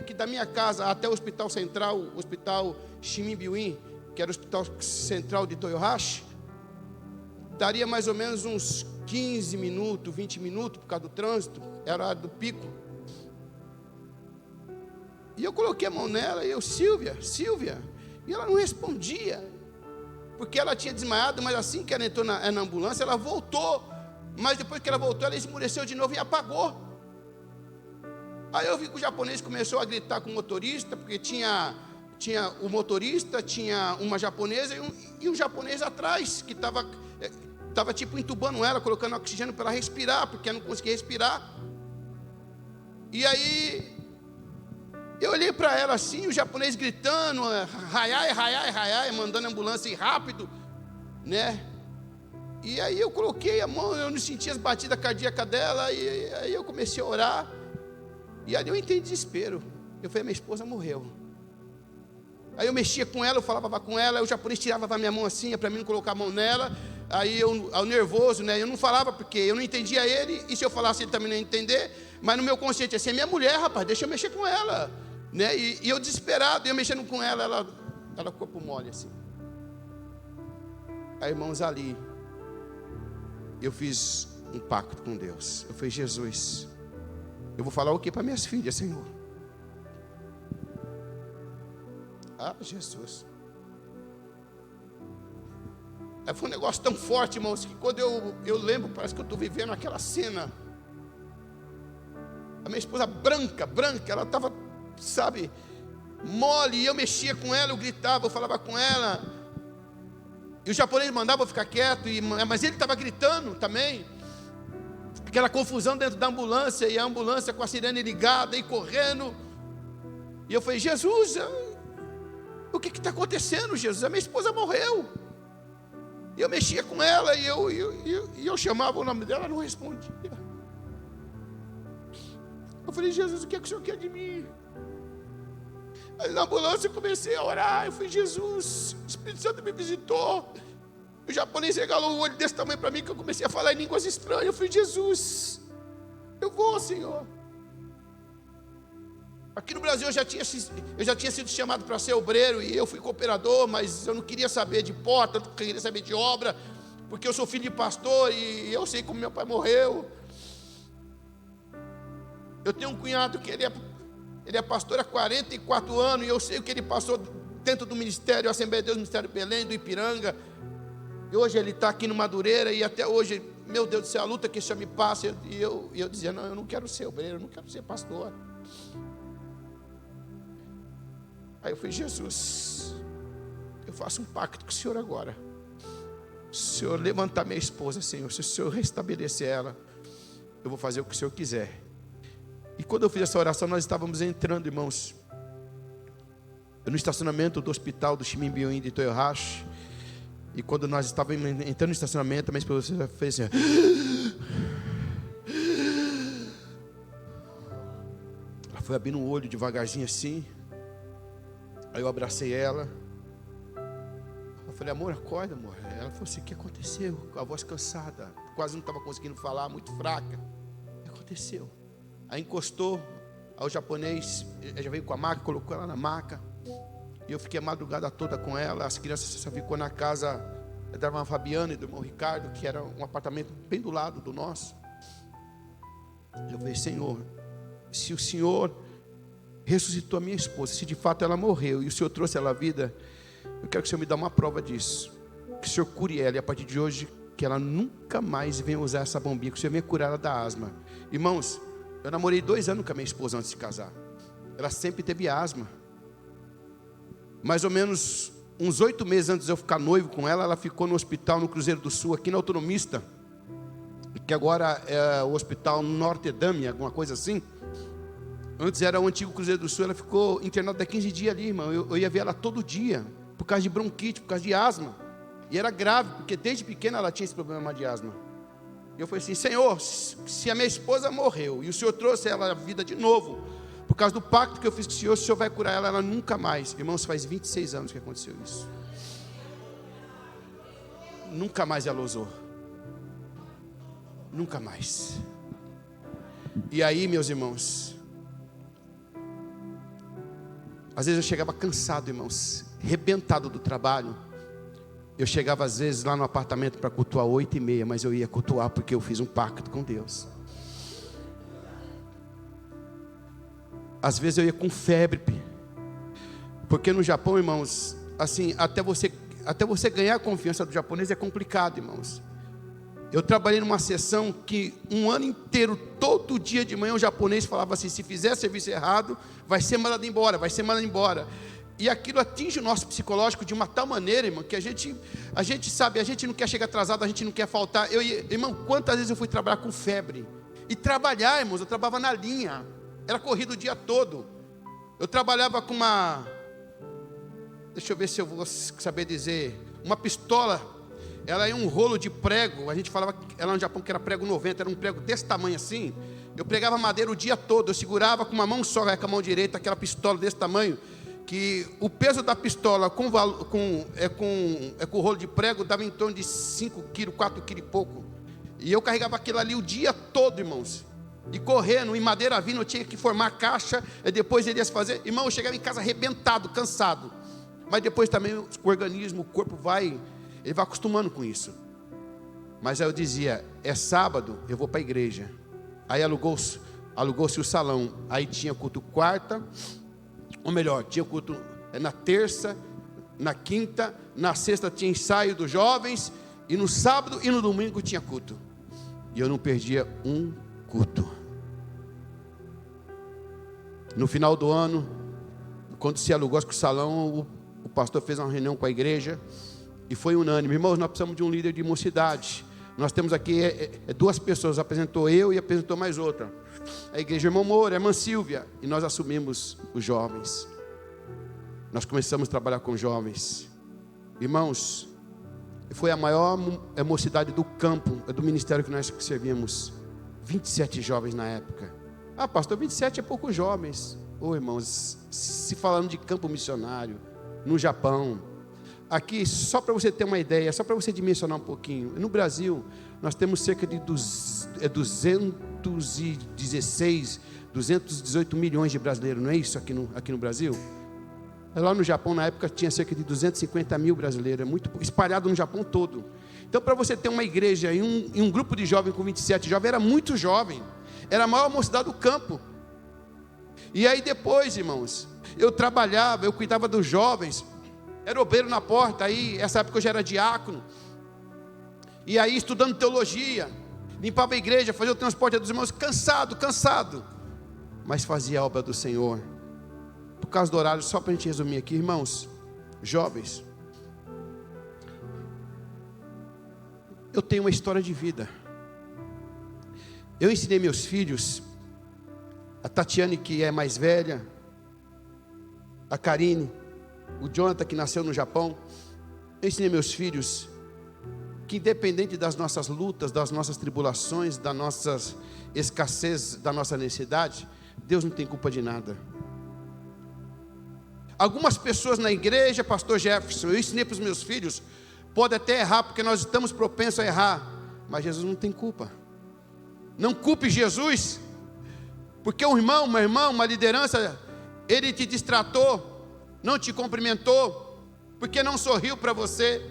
que da minha casa até o hospital central, o hospital Shiminbiuin, que era o hospital central de Toyohashi, daria mais ou menos uns 15 minutos, 20 minutos, por causa do trânsito, era a hora do pico. E eu coloquei a mão nela, e eu: Silvia, e ela não respondia, porque ela tinha desmaiado, mas assim que ela entrou na ambulância, ela voltou, mas depois que ela voltou, ela esmureceu de novo e apagou. Aí eu vi que o japonês começou a gritar com o motorista, porque tinha o motorista, tinha uma japonesa e um japonês atrás, que estava tipo entubando ela, colocando oxigênio para ela respirar, porque ela não conseguia respirar. E aí eu olhei para ela assim, o japonês gritando, raiai, mandando a ambulância ir rápido, né? E aí eu coloquei a mão, eu não sentia as batidas cardíacas dela, e aí eu comecei a orar. E ali eu entrei em desespero. Eu falei: minha esposa morreu. Aí eu mexia com ela, eu falava com ela, aí o japonês tirava a minha mão assim, para mim não colocar a mão nela. Aí eu nervoso, né? Eu não falava porque eu não entendia ele, e se eu falasse ele também não ia entender. Mas no meu consciente, assim, é minha mulher, rapaz, deixa eu mexer com ela. né? E eu desesperado, eu mexendo com ela corpo mole assim. Aí, irmãos, ali eu fiz um pacto com Deus. Eu falei: Jesus, eu vou falar o que para minhas filhas, Senhor? Ah, Jesus. Aí foi um negócio tão forte, irmãos, que quando eu lembro, parece que eu estou vivendo aquela cena. A minha esposa branca, ela estava, sabe, mole, e eu mexia com ela, eu gritava, eu falava com ela, e o japonês mandava eu ficar quieto, mas ele estava gritando também, aquela confusão dentro da ambulância, e a ambulância com a sirene ligada, e correndo, e eu falei: Jesus, o que está acontecendo, Jesus? A minha esposa morreu. E eu mexia com ela, e eu chamava o nome dela, ela não respondia. Eu falei: Jesus, o que é que o Senhor quer de mim? Aí na ambulância eu comecei a orar. Eu falei: Jesus, o Espírito Santo me visitou. O japonês regalou o olho desse tamanho para mim, que eu comecei a falar em línguas estranhas. Eu falei: Jesus, eu vou, Senhor. Aqui no Brasil eu já tinha sido chamado para ser obreiro, e eu fui cooperador, mas eu não queria saber de porta, não queria saber de obra, porque eu sou filho de pastor e eu sei como meu pai morreu. Eu tenho um cunhado que ele é pastor há 44 anos, e eu sei o que ele passou dentro do ministério, Assembleia de Deus, Ministério de Belém, do Ipiranga, e hoje ele está aqui no Madureira, e até hoje, meu Deus do céu, a luta que esse homem passa, e eu dizia: não, eu não quero ser obreiro, eu não quero ser pastor. Aí eu falei: Jesus, eu faço um pacto com o Senhor agora. Se o Senhor levantar minha esposa, Senhor, se o Senhor restabelecer ela, eu vou fazer o que o Senhor quiser. E quando eu fiz essa oração, nós estávamos entrando, irmãos, no estacionamento do hospital do Chimimbioim de Toyohashi. E quando nós estávamos entrando no estacionamento, a minha esposa fez assim: ela foi abrindo o olho devagarzinho assim. Aí eu abracei ela. Eu falei: amor, acorda, amor. Ela falou assim: o que aconteceu? Com a voz cansada, quase não estava conseguindo falar, muito fraca. O que aconteceu? Aí encostou ao japonês, ele já veio com a maca, colocou ela na maca. E eu fiquei a madrugada toda com ela. As crianças só ficou na casa da irmã Fabiana e do irmão Ricardo, que era um apartamento bem do lado do nosso. Eu falei: Senhor, se o Senhor ressuscitou a minha esposa, se de fato ela morreu e o Senhor trouxe ela à vida, eu quero que o Senhor me dê uma prova disso, que o Senhor cure ela, e a partir de hoje que ela nunca mais venha usar essa bombinha, que o Senhor venha curar ela da asma. Irmãos, eu namorei 2 anos com a minha esposa antes de casar. Ela sempre teve asma. Mais ou menos uns 8 meses antes de eu ficar noivo com ela, ela ficou no hospital no Cruzeiro do Sul, aqui na Autonomista, que agora é o Hospital Notre Dame, alguma coisa assim. Antes era o antigo Cruzeiro do Sul. Ela ficou internada há 15 dias ali, irmão. Eu ia ver ela todo dia, por causa de bronquite, por causa de asma. E era grave, porque desde pequena ela tinha esse problema de asma. E eu falei assim: Senhor, se a minha esposa morreu e o Senhor trouxe ela à vida de novo, por causa do pacto que eu fiz com o Senhor vai curar ela nunca mais. Irmãos, faz 26 anos que aconteceu isso. Nunca mais ela usou. Nunca mais. E aí, meus irmãos, às vezes eu chegava cansado, irmãos, arrebentado do trabalho. Eu chegava às vezes lá no apartamento para cultuar 8h30, mas eu ia cultuar porque eu fiz um pacto com Deus. Às vezes eu ia com febre, porque no Japão, irmãos, assim, até você ganhar a confiança do japonês é complicado, irmãos. Eu trabalhei numa sessão que um ano inteiro, todo dia de manhã, o japonês falava assim: se fizer serviço errado, vai ser mandado embora, vai ser mandado embora. E aquilo atinge o nosso psicológico de uma tal maneira, irmão, que a gente sabe, a gente não quer chegar atrasado, a gente não quer faltar. Irmão, quantas vezes eu fui trabalhar com febre? E trabalhar, irmãos, eu trabalhava na linha, era corrido o dia todo. Eu trabalhava com deixa eu ver se eu vou saber dizer, uma pistola. Ela é um rolo de prego. A gente falava ela no Japão que era prego 90, era um prego desse tamanho assim. Eu pregava madeira o dia todo, eu segurava com uma mão só, com a mão direita, aquela pistola desse tamanho, que o peso da pistola com o rolo de prego dava em torno de 5 quilos, 4 quilos e pouco. E eu carregava aquilo ali o dia todo, irmãos. e correndo, em madeira vindo, eu tinha que formar a caixa, e depois ele ia se fazer. Irmão, eu chegava em casa arrebentado, cansado. Mas depois também o organismo, o corpo ele vai acostumando com isso. Mas aí eu dizia, é sábado, eu vou para a igreja. Aí alugou-se o salão. Aí tinha culto quarta, ou melhor, tinha culto na terça, na quinta, na sexta tinha ensaio dos jovens, e no sábado e no domingo tinha culto. E eu não perdia um culto. No final do ano, quando se alugou o salão, o pastor fez uma reunião com a igreja e foi unânime. Irmãos, nós precisamos de um líder de mocidade. Nós temos aqui duas pessoas, apresentou eu e apresentou mais outra. A igreja Irmão Moura, a irmã Silvia, e nós assumimos os jovens. Nós começamos a trabalhar com jovens. Irmãos, foi a maior mocidade do campo, do ministério que nós servíamos. 27 jovens na época. Ah, pastor, 27 é poucos jovens. Ô, irmãos, se falando de campo missionário, no Japão. Aqui, só para você ter uma ideia, só para você dimensionar um pouquinho. No Brasil, nós temos cerca de 218 milhões de brasileiros, não é isso aqui no Brasil? Lá no Japão, na época, tinha cerca de 250 mil brasileiros, muito espalhado no Japão todo. Então, para você ter uma igreja e um grupo de jovens com 27 jovens, era muito jovem, era a maior mocidade do campo. E aí depois, irmãos, eu trabalhava, eu cuidava dos jovens, era obreiro na porta, aí, essa época eu já era diácono, e aí estudando teologia, limpava a igreja, fazia o transporte dos irmãos, cansado, mas fazia a obra do Senhor. Por causa do horário, só para a gente resumir aqui, irmãos, jovens, eu tenho uma história de vida. Eu ensinei meus filhos, a Tatiane, que é mais velha, a Karine, o Jonathan, que nasceu no Japão. Eu ensinei meus filhos que, independente das nossas lutas, das nossas tribulações, da nossa escassez, da nossa necessidade, Deus não tem culpa de nada. Algumas pessoas na igreja, pastor Jefferson, eu ensinei para os meus filhos, pode até errar, porque nós estamos propensos a errar, mas Jesus não tem culpa. Não culpe Jesus, porque um irmão, uma irmã, uma liderança, ele te distratou, não te cumprimentou, porque não sorriu para você.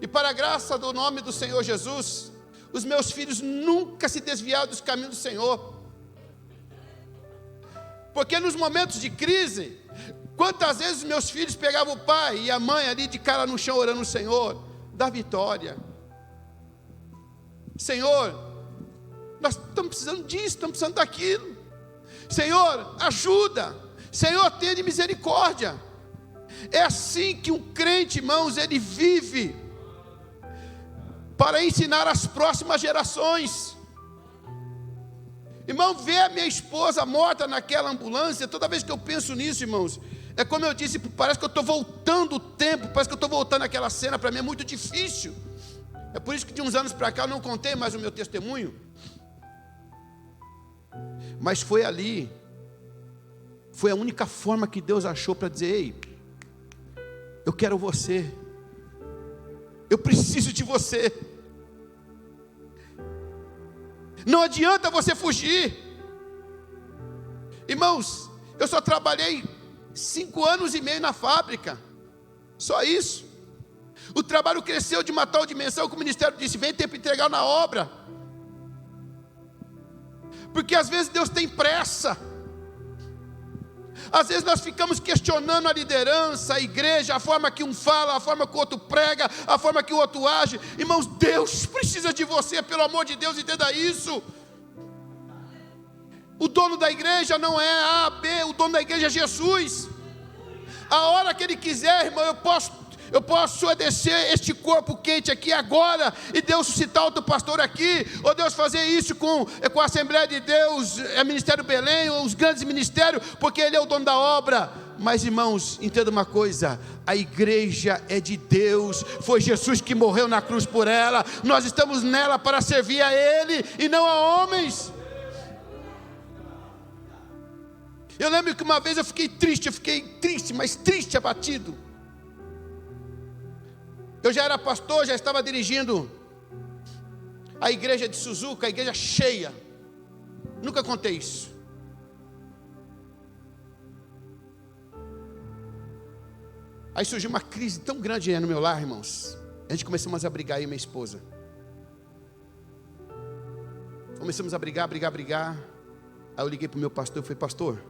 E para a graça do nome do Senhor Jesus, os meus filhos nunca se desviaram dos caminhos do Senhor. Porque nos momentos de crise, quantas vezes meus filhos pegavam o pai e a mãe ali de cara no chão orando o Senhor, dá vitória. Senhor, nós estamos precisando disso, estamos precisando daquilo. Senhor, ajuda. Senhor, tenha de misericórdia. É assim que um crente, irmãos, ele vive para ensinar as próximas gerações. Irmão, ver a minha esposa morta naquela ambulância, toda vez que eu penso nisso, irmãos, é como eu disse, parece que eu estou voltando o tempo, parece que eu estou voltando àquela cena, para mim é muito difícil. É por isso que de uns anos para cá eu não contei mais o meu testemunho. Mas foi ali, foi a única forma que Deus achou para dizer: ei, eu quero você, eu preciso de você. Não adianta você fugir. Irmãos, eu só trabalhei 5 anos e meio na fábrica, só isso. O trabalho cresceu de uma tal dimensão que o ministério disse: vem tempo entregar na obra. Porque às vezes Deus tem pressa. Às vezes nós ficamos questionando a liderança, a igreja, a forma que um fala, a forma que o outro prega, a forma que o outro age. Irmãos, Deus precisa de você, pelo amor de Deus, entenda isso. O dono da igreja não é A, B, o dono da igreja é Jesus. A hora que Ele quiser, irmão, eu posso descer este corpo quente aqui agora, e Deus suscitar outro pastor aqui, ou Deus fazer isso com a Assembleia de Deus, Ministério Belém, ou os grandes ministérios, porque Ele é o dono da obra. Mas, irmãos, entenda uma coisa: a igreja é de Deus, foi Jesus que morreu na cruz por ela, nós estamos nela para servir a Ele e não a homens. Eu lembro que uma vez eu fiquei triste, mas triste, abatido. Eu já era pastor, já estava dirigindo a igreja de Suzuka, a igreja cheia. Nunca contei isso. Aí surgiu uma crise tão grande no meu lar, irmãos. A gente começamos a brigar, eu e minha esposa. Começamos a brigar. Aí eu liguei para o meu pastor e falei: pastor,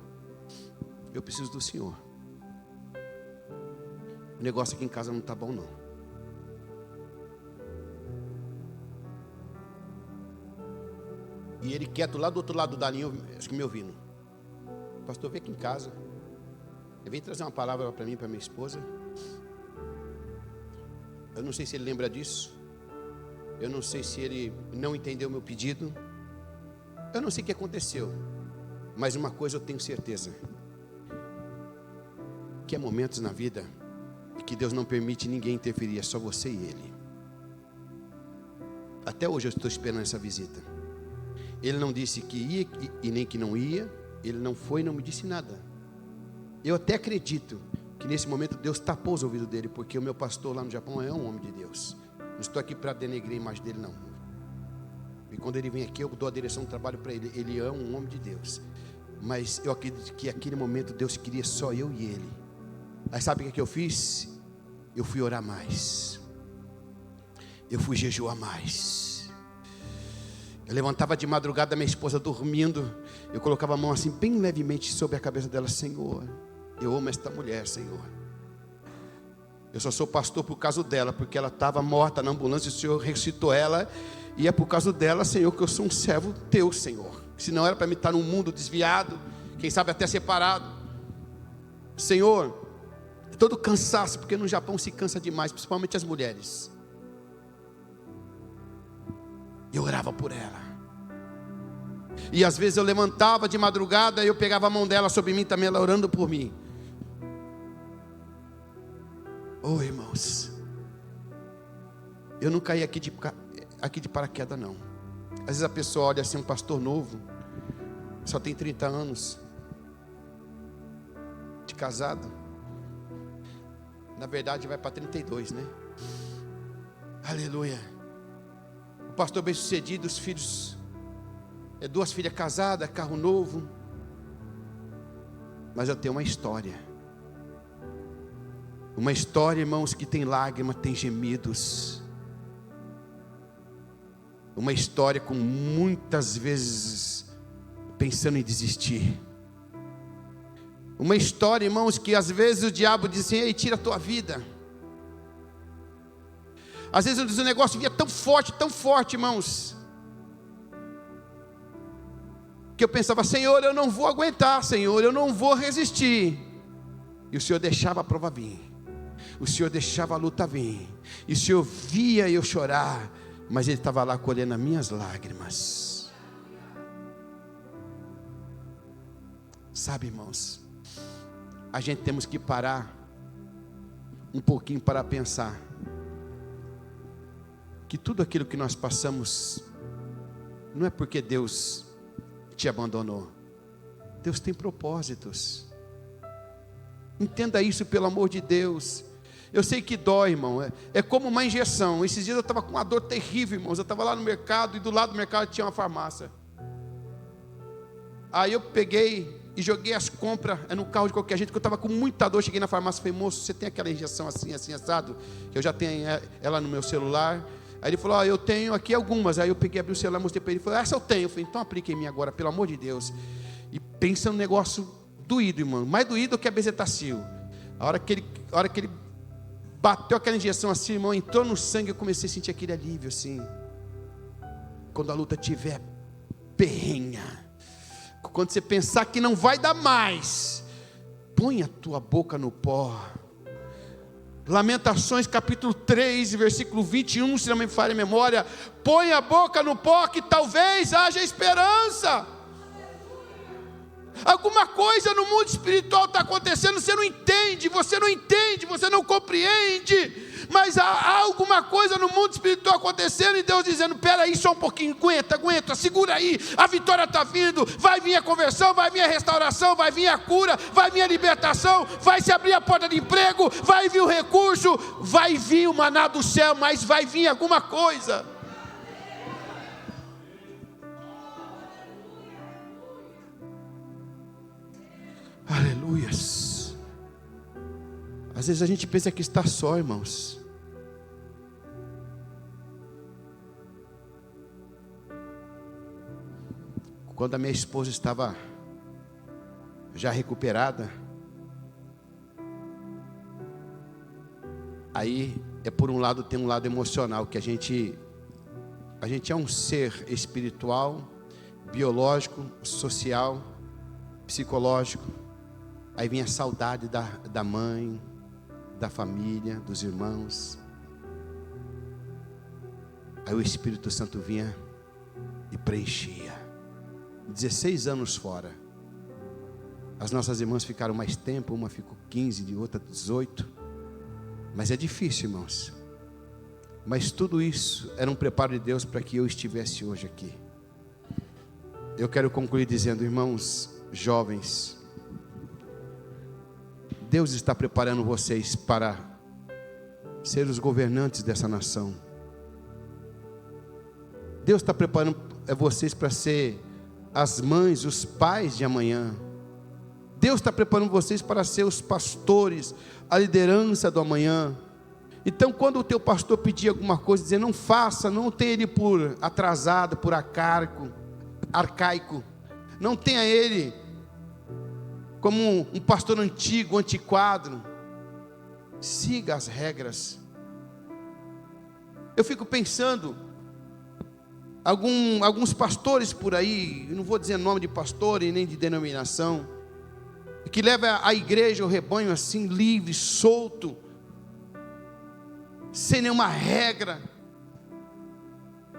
eu preciso do senhor. O negócio aqui em casa não está bom não. E ele quieto lá do outro lado do Daninho, acho que me ouvindo. Pastor, vem aqui em casa. Ele veio trazer uma palavra para mim, para minha esposa. Eu não sei se ele lembra disso. Eu não sei se ele não entendeu o meu pedido. Eu não sei o que aconteceu. Mas uma coisa eu tenho certeza: que há momentos na vida que Deus não permite ninguém interferir, é só você e Ele. Até hoje eu estou esperando essa visita. Ele não disse que ia e nem que não ia. Ele não foi e não me disse nada. Eu até acredito que nesse momento Deus tapou os ouvidos dele, porque o meu pastor lá no Japão é um homem de Deus. Não estou aqui para denegrir a imagem dele, não. E quando ele vem aqui, eu dou a direção do trabalho para ele. Ele é um homem de Deus. Mas eu acredito que naquele momento Deus queria só eu e ele. Aí sabe o que eu fiz? Eu fui orar mais. Eu fui jejuar mais. Eu levantava de madrugada, minha esposa dormindo. Eu colocava a mão assim, bem levemente sobre a cabeça dela. Senhor, eu amo esta mulher, Senhor. Eu só sou pastor por causa dela, porque ela estava morta na ambulância. O Senhor ressuscitou ela. E é por causa dela, Senhor, que eu sou um servo teu, Senhor. Senão era para mim estar num mundo desviado, quem sabe até separado. Senhor, todo cansaço, porque no Japão se cansa demais, principalmente as mulheres. Eu orava por ela. E às vezes eu levantava de madrugada e eu pegava a mão dela sobre mim também, ela orando por mim. Oh, irmãos, eu não caí aqui de paraquedas, não. Às vezes a pessoa olha assim, um pastor novo, só tem 30 anos de casado. Na verdade vai para 32, né? Aleluia. O pastor bem sucedido, os filhos, 2 filhas casadas, carro novo. Mas eu tenho uma história. Uma história, irmãos, que tem lágrimas, tem gemidos. Uma história com muitas vezes pensando em desistir. Uma história, irmãos, que às vezes o diabo diz assim: ei, tira a tua vida. Às vezes o negócio via tão forte, irmãos, que eu pensava: Senhor, eu não vou aguentar, Senhor, eu não vou resistir. E o Senhor deixava a prova vir. O Senhor deixava a luta vir. E o Senhor via eu chorar, mas Ele estava lá colhendo as minhas lágrimas. Sabe, irmãos, a gente temos que parar um pouquinho para pensar que tudo aquilo que nós passamos não é porque Deus te abandonou. Deus tem propósitos. Entenda isso, pelo amor de Deus. Eu sei que dói, irmão. É como uma injeção. Esses dias eu estava com uma dor terrível, irmãos. Eu estava lá no mercado e do lado do mercado tinha uma farmácia. Aí eu peguei e joguei as compras no carro de qualquer jeito, que eu estava com muita dor. Cheguei na farmácia e falei: moço, você tem aquela injeção assim, assim, assado? Que eu já tenho ela no meu celular. Aí ele falou: eu tenho aqui algumas. Aí eu peguei, abri o celular, mostrei para ele. Ele falou: essa eu tenho. Eu falei: então aplique em mim agora, pelo amor de Deus. E pensa no negócio doído, irmão. Mais doído que a bezetacil. A hora que ele bateu aquela injeção assim, irmão, entrou no sangue, eu comecei a sentir aquele alívio assim. Quando a luta tiver perrenha, quando você pensar que não vai dar mais, põe a tua boca no pó. Lamentações capítulo 3, versículo 21, se não me falha a memória: põe a boca no pó que talvez haja esperança. Alguma coisa no mundo espiritual está acontecendo, você não entende, você não compreende, mas há alguma coisa no mundo espiritual acontecendo, e Deus dizendo: espera aí só um pouquinho, aguenta, segura aí, a vitória está vindo, vai vir a conversão, vai vir a restauração, vai vir a cura, vai vir a libertação, vai se abrir a porta de emprego, vai vir o recurso, vai vir o maná do céu, mas vai vir alguma coisa. Aleluias. Às vezes a gente pensa que está só, irmãos. Quando a minha esposa estava já recuperada, aí por um lado tem um lado emocional, que a gente é um ser espiritual, biológico, social, psicológico. Aí vinha a saudade da mãe, da família, dos irmãos. Aí o Espírito Santo vinha e preenchia. 16 anos fora. As nossas irmãs ficaram mais tempo, uma ficou 15, de outra 18. Mas é difícil, irmãos. Mas tudo isso era um preparo de Deus para que eu estivesse hoje aqui. Eu quero concluir dizendo, irmãos jovens, Deus está preparando vocês para ser os governantes dessa nação. Deus está preparando vocês para ser as mães, os pais de amanhã. Deus está preparando vocês para ser os pastores, a liderança do amanhã. Então, quando o teu pastor pedir alguma coisa, dizer não faça, não tenha ele por atrasado, por arcaico. Não tenha ele como um pastor antigo, antiquado. Siga as regras. Eu fico pensando, alguns pastores por aí, eu não vou dizer nome de pastor e nem de denominação, que leva a igreja, o rebanho assim, livre, solto, sem nenhuma regra.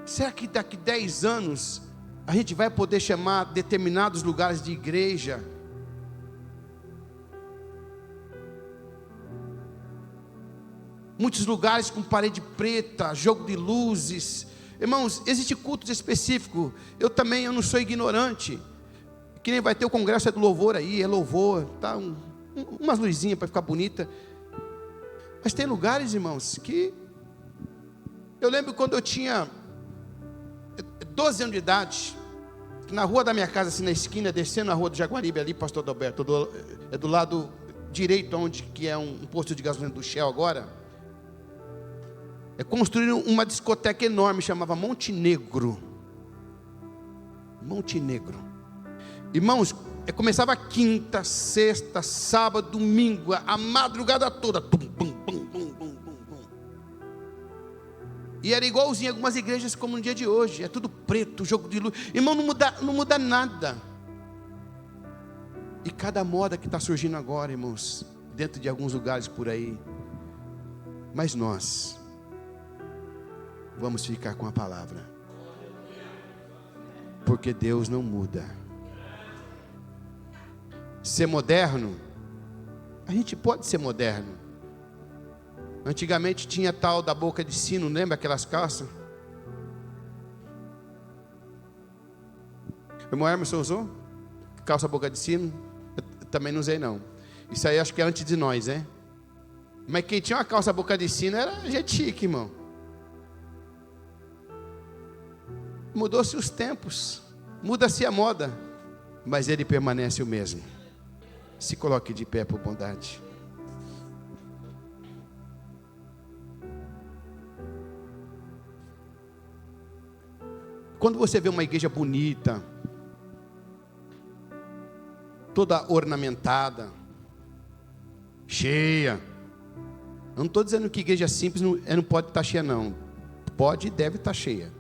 Será que daqui 10 anos a gente vai poder chamar determinados lugares de igreja? Muitos lugares com parede preta, jogo de luzes. Irmãos, existe cultos específicos. Eu não sou ignorante. Que nem vai ter o congresso do louvor aí, é louvor, tá? Umas luzinhas para ficar bonita. Mas tem lugares, irmãos, que eu lembro quando eu tinha 12 anos de idade, na rua da minha casa, assim na esquina, descendo a rua do Jaguaribe ali, pastor Adalberto, é do lado direito, onde que é um posto de gasolina do Shell agora. Construíram uma discoteca enorme, chamava Monte Negro. Irmãos, começava quinta, sexta, sábado, domingo, a madrugada toda. E era igualzinho algumas igrejas como no dia de hoje. É tudo preto, jogo de luz. Irmão, não muda nada. E cada moda que está surgindo agora, irmãos, dentro de alguns lugares por aí. Mas nós vamos ficar com a palavra, porque Deus não muda. Ser moderno, a gente pode ser moderno. Antigamente tinha tal da boca de sino, lembra aquelas calças? O irmão Emerson usou? Calça boca de sino? Eu também não usei não. Isso aí acho que é antes de nós, né? Mas quem tinha uma calça boca de sino era gente chique, irmão. Mudou-se os tempos, muda-se a moda, mas ele permanece o mesmo. Se coloque de pé por bondade. Quando você vê uma igreja bonita, toda ornamentada, cheia, eu não estou dizendo que igreja simples não pode estar cheia não, pode e deve estar cheia.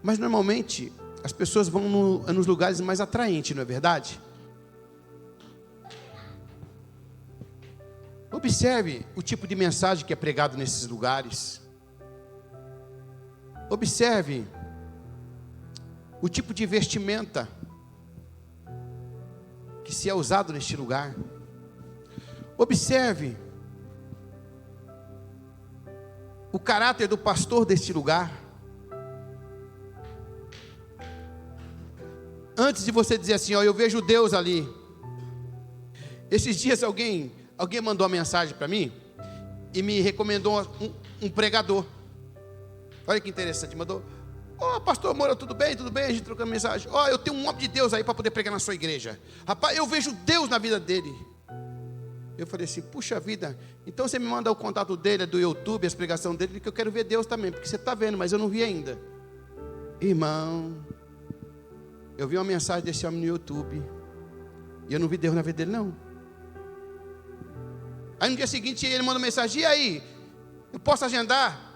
Mas normalmente as pessoas vão nos lugares mais atraentes, não é verdade? Observe o tipo de mensagem que é pregado nesses lugares. Observe o tipo de vestimenta que se é usado neste lugar. Observe o caráter do pastor deste lugar. Antes de você dizer assim, ó, eu vejo Deus ali. Esses dias alguém mandou uma mensagem para mim e me recomendou um pregador. Olha que interessante, mandou: ó, pastor Moura, tudo bem? A gente trocando mensagem. Ó, eu tenho um homem de Deus aí para poder pregar na sua igreja. Rapaz, eu vejo Deus na vida dele. Eu falei assim, puxa vida, então você me manda o contato dele, do YouTube, as pregações dele, que eu quero ver Deus também, porque você está vendo, mas eu não vi ainda. Irmão, eu vi uma mensagem desse homem no YouTube, e eu não vi Deus na vida dele, não. Aí no dia seguinte ele manda uma mensagem, e aí, eu posso agendar?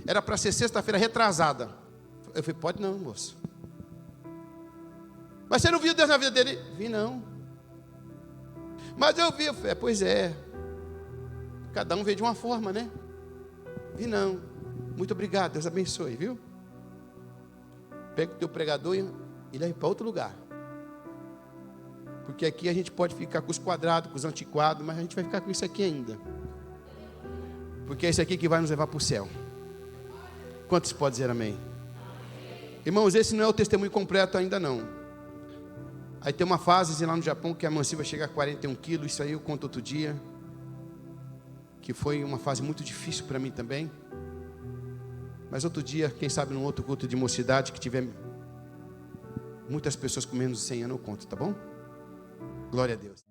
Era para ser sexta-feira retrasada. Eu falei, pode não, moço. Mas você não viu Deus na vida dele? Vi não. Mas eu vi, eu falei, pois é. Cada um vê de uma forma, né? Vi não. Muito obrigado, Deus abençoe, viu? Pega o teu pregador e leva para outro lugar. Porque aqui a gente pode ficar com os quadrados, com os antiquados, mas a gente vai ficar com isso aqui ainda. Porque é isso aqui que vai nos levar para o céu. Quantos podem dizer amém? Irmãos, esse não é o testemunho completo ainda não. Aí tem uma fase lá no Japão que a Mansi vai chegar a 41 quilos. Isso aí eu conto outro dia. Que foi uma fase muito difícil para mim também. Mas outro dia, quem sabe num outro culto de mocidade que tiver muitas pessoas com menos de 100 anos, eu conto, tá bom? Glória a Deus.